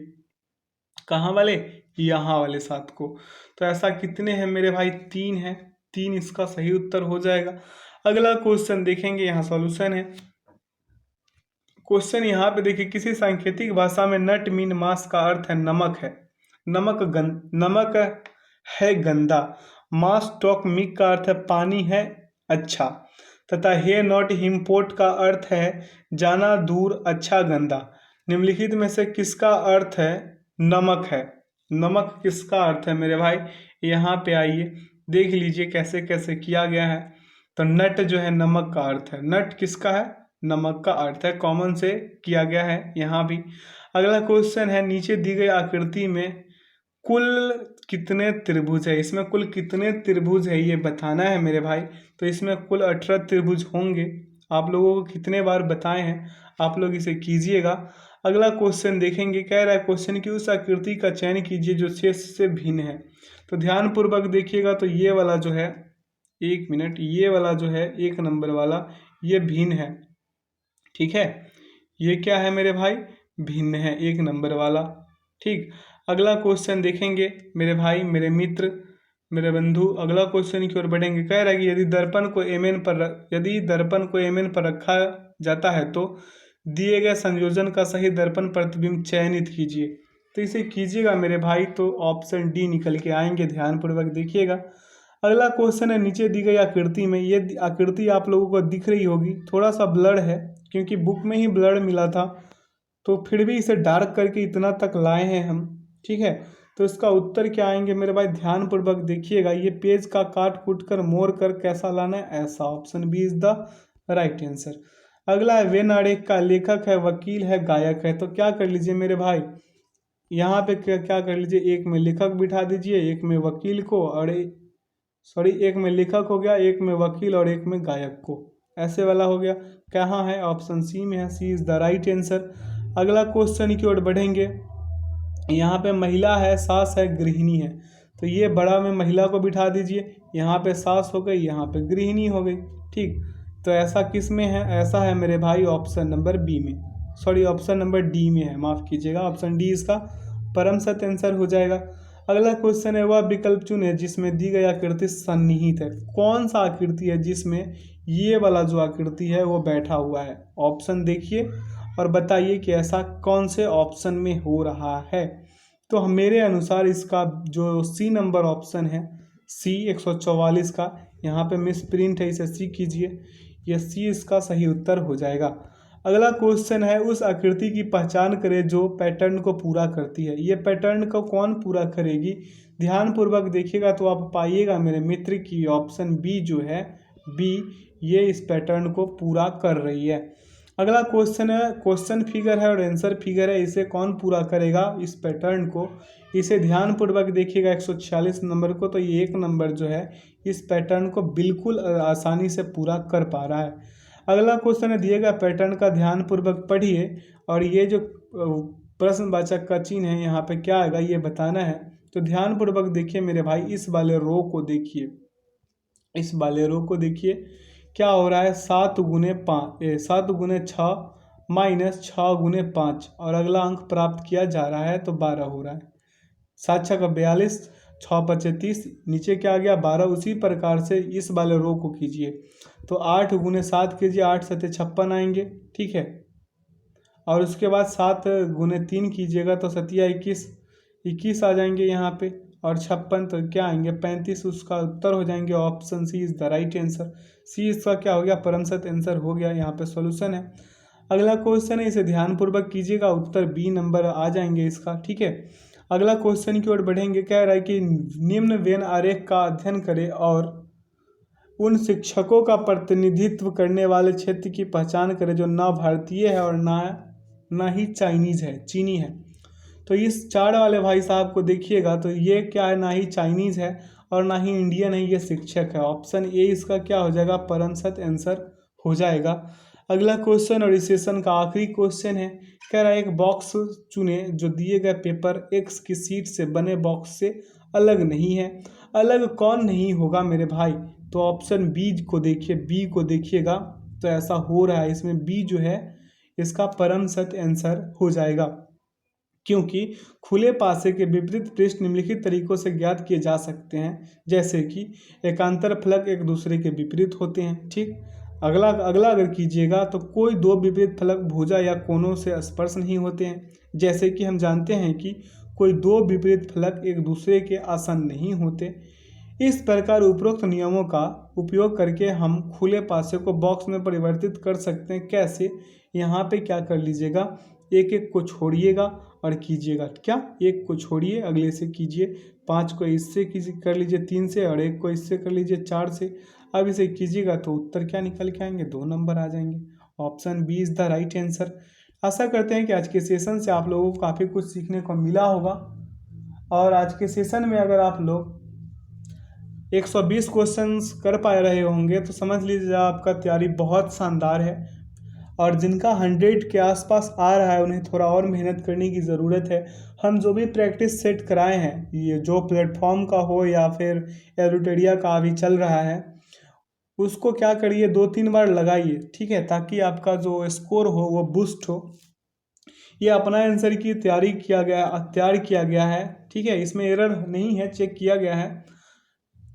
कहाँ वाले, यहाँ वाले 7 को। तो ऐसा कितने हैं मेरे भाई, 3 है, 3 इसका सही उत्तर हो जाएगा। अगला क्वेश्चन देखेंगे, यहाँ सॉल्यूशन है। क्वेश्चन यहाँ पे देखिए, किसी सांकेतिक भाषा में नट मीन मास का अर्थ है नमक है, नमक है गंदा। मास टॉक मिक का अर्थ है पानी है अच्छा, तथा हे नॉट हिमपोर्ट का अर्थ है जाना दूर अच्छा गंदा। निम्नलिखित में से किसका अर्थ है नमक है? नमक किसका अर्थ है मेरे भाई, यहाँ पे आइए देख लीजिए कैसे कैसे किया गया है। तो नट जो है नमक का अर्थ है, नट किसका है, नमक का अर्थ है, कॉमन से किया गया है यहाँ भी। अगला क्वेश्चन है, नीचे दी गई आकृति में कुल कितने त्रिभुज है? इसमें कुल कितने त्रिभुज है ये बताना है मेरे भाई। तो इसमें कुल 18 त्रिभुज होंगे। आप लोगों को कितने बार बताए हैं, आप लोग इसे कीजिएगा। अगला क्वेश्चन देखेंगे, कह रहा है क्वेश्चन की उस आकृति का चयन कीजिए जो शेष से भिन्न है। तो ध्यान पूर्वक देखिएगा, तो ये वाला जो है, 1 मिनट, ये वाला जो है 1 नंबर वाला, ये भिन्न है। ठीक है, ये क्या है मेरे भाई, भिन्न है, 1 नंबर वाला। ठीक, अगला क्वेश्चन देखेंगे मेरे भाई, मेरे मित्र, मेरे बंधु। अगला क्वेश्चन की ओर बढ़ेंगे। कह रहा है कि यदि दर्पण को एमएन पर रखा जाता है तो दिए गए संयोजन का सही दर्पण प्रतिबिंब चयनित कीजिए। तो इसे कीजिएगा मेरे भाई तो ऑप्शन डी निकल के आएंगे, ध्यानपूर्वक देखिएगा। अगला क्वेश्चन है, नीचे दी गई आकृति में, ये आकृति आप लोगों को दिख रही होगी, थोड़ा सा ब्लर है क्योंकि बुक में ही ब्लर मिला था, तो फिर भी इसे डार्क करके इतना तक लाए हैं हम, ठीक है। तो इसका उत्तर क्या आएंगे मेरे भाई, ध्यानपूर्वक देखिएगा। ये पेज का काट कूट कर मोड़ कर कैसा लाना है, ऐसा। Option B is the right answer. अगला है, वे नाटक का लेखक है, वकील है, गायक है। तो क्या कर लीजिए मेरे भाई, यहाँ पे क्या कर लीजिए, एक में लेखक बिठा दीजिए, एक में वकील को, और सॉरी एक में लेखक हो गया, एक में वकील और एक में गायक को, ऐसे वाला हो गया। कहाँ है, ऑप्शन सी में है, सी इज द राइट आंसर। अगला क्वेश्चन की ओर बढ़ेंगे। यहाँ पे महिला है, सास है, गृहिणी है। तो ये बड़ा में महिला को बिठा दीजिए, यहाँ पे सास हो गई, यहाँ पे गृहिणी हो गई, ठीक। तो ऐसा किस में है, ऐसा है मेरे भाई ऑप्शन नंबर बी में, सॉरी ऑप्शन नंबर डी में है, माफ़ कीजिएगा। ऑप्शन डी इसका परम सत्य आंसर हो जाएगा। अगला क्वेश्चन है, वह विकल्प चुने जिसमें दी गई आकृति सन्निहित है। कौन सा आकृति है जिसमें ये वाला जो आकृति है वो बैठा हुआ है। ऑप्शन देखिए और बताइए कि ऐसा कौन से ऑप्शन में हो रहा है। तो मेरे अनुसार इसका जो सी नंबर ऑप्शन है, सी 144 का, यहाँ पे मिस प्रिंट है, इसे सी कीजिए, यह सी इसका सही उत्तर हो जाएगा। अगला क्वेश्चन है, उस आकृति की पहचान करें जो पैटर्न को पूरा करती है। ये पैटर्न को कौन पूरा करेगी, ध्यानपूर्वक देखिएगा तो आप पाइएगा मेरे मित्र की ऑप्शन बी जो है, बी, ये इस पैटर्न को पूरा कर रही है। अगला क्वेश्चन है, क्वेश्चन फिगर है और आंसर फिगर है, इसे कौन पूरा करेगा इस पैटर्न को। इसे ध्यानपूर्वक देखिएगा 146 नंबर को, तो ये 1 नंबर जो है इस पैटर्न को बिल्कुल आसानी से पूरा कर पा रहा है। अगला क्वेश्चन है, दिए गए पैटर्न का ध्यानपूर्वक पढ़िए और ये जो प्रश्नवाचक का चिन्ह है यहाँ पे क्या आएगा ये बताना है। तो ध्यानपूर्वक देखिए मेरे भाई, इस वाले रो को देखिए, इस वाले रो को देखिए क्या हो रहा है, 7 गुने 6 माइनस 6 गुने 5, और अगला अंक प्राप्त किया जा रहा है तो 12 हो रहा है। 7 6 का 42, 6 5 30, नीचे क्या आ गया 12। उसी प्रकार से इस वाले रो को कीजिए, तो 8 गुने 7 कीजिए, 8 7 56 आएंगे, ठीक है। और उसके बाद 7 गुने 3 कीजिएगा तो 7 21 आ जाएंगे यहाँ पे, और 56 तो क्या आएंगे 35, उसका उत्तर हो जाएंगे option C is the right answer. C इसका क्या हो गया, परम सत्य आंसर हो गया, यहाँ पे सॉल्यूशन है। अगला क्वेश्चन है, इसे ध्यानपूर्वक कीजिएगा, उत्तर बी नंबर आ जाएंगे इसका, ठीक है। अगला क्वेश्चन की ओर बढ़ेंगे। कह रहा है कि निम्न वेन आरेख का अध्ययन करें और उन शिक्षकों का प्रतिनिधित्व करने वाले क्षेत्र की पहचान करें जो ना भारतीय है और ना ही चाइनीज है, चीनी है। तो इस चार वाले भाई साहब को देखिएगा तो ये क्या है, ना ही चाइनीज़ है और ना ही इंडियन है, ये शिक्षक है। ऑप्शन ए इसका क्या हो जाएगा, परम सत्य आंसर हो जाएगा। अगला क्वेश्चन और इस सेशन का आखिरी क्वेश्चन है। कह रहा है, एक बॉक्स चुने जो दिए गए पेपर एक्स की सीट से बने बॉक्स से अलग नहीं है। अलग कौन नहीं होगा मेरे भाई, तो ऑप्शन बी को देखिए, बी को देखिएगा तो ऐसा हो रहा है, इसमें बी जो है इसका परम सत्य आंसर हो जाएगा, क्योंकि खुले पासे के विपरीत पृष्ठ निम्नलिखित तरीकों से ज्ञात किए जा सकते हैं, जैसे कि एकांतर फलक एक दूसरे के विपरीत होते हैं, ठीक। अगला अगर कीजिएगा तो कोई दो विपरीत फलक भुजा या कोनों से स्पर्श नहीं होते हैं, जैसे कि हम जानते हैं कि कोई दो विपरीत फलक एक दूसरे के आसन्न नहीं होते। इस प्रकार उपरोक्त नियमों का उपयोग करके हम खुले पासे को बॉक्स में परिवर्तित कर सकते हैं। कैसे, यहाँ पे क्या कर लीजिएगा, एक एक को छोड़िएगा और कीजिएगा, क्या एक को छोड़िए अगले से कीजिए, 5 को इससे कर लीजिए 3 से, और एक को इससे कर लीजिए 4 से। अब इसे कीजिएगा तो उत्तर क्या निकल के आएंगे, 2 नंबर आ जाएंगे। Option B is the right answer. आशा करते हैं कि आज के सेशन से आप लोगों को काफ़ी कुछ सीखने को मिला होगा, और आज के सेशन में अगर आप लोग 120 क्वेश्चंस कर पा रहे होंगे तो समझ लीजिए आपका तैयारी बहुत शानदार है, और जिनका 100 के आसपास आ रहा है उन्हें थोड़ा और मेहनत करने की ज़रूरत है। हम जो भी प्रैक्टिस सेट कराए हैं, ये जो प्लेटफॉर्म का हो या फिर एडुटेरिया का अभी चल रहा है, उसको क्या करिए 2-3 बार लगाइए, ठीक है, ताकि आपका जो स्कोर हो वो बूस्ट हो। ये अपना आंसर की तैयार किया गया है, ठीक है, इसमें एरर नहीं है, चेक किया गया है।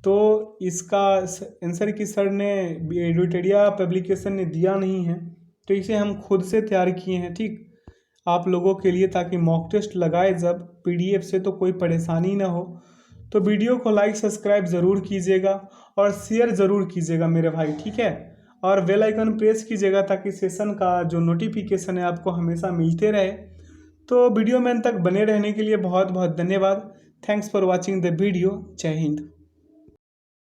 तो इसका आंसर की सर ने एडुटेरिया पब्लिकेशन ने दिया नहीं है, तो इसे हम खुद से तैयार किए हैं, ठीक। आप लोगों के लिए, ताकि मॉक टेस्ट लगाए जब PDF से तो कोई परेशानी ना हो। तो वीडियो को लाइक सब्सक्राइब ज़रूर कीजिएगा और शेयर ज़रूर कीजिएगा मेरे भाई, ठीक है। और बेल आइकन प्रेस कीजिएगा ताकि सेशन का जो नोटिफिकेशन है आपको हमेशा मिलते रहे। तो वीडियो में अंत तक बने रहने के लिए बहुत बहुत धन्यवाद। Thanks for watching the video. जय हिंद।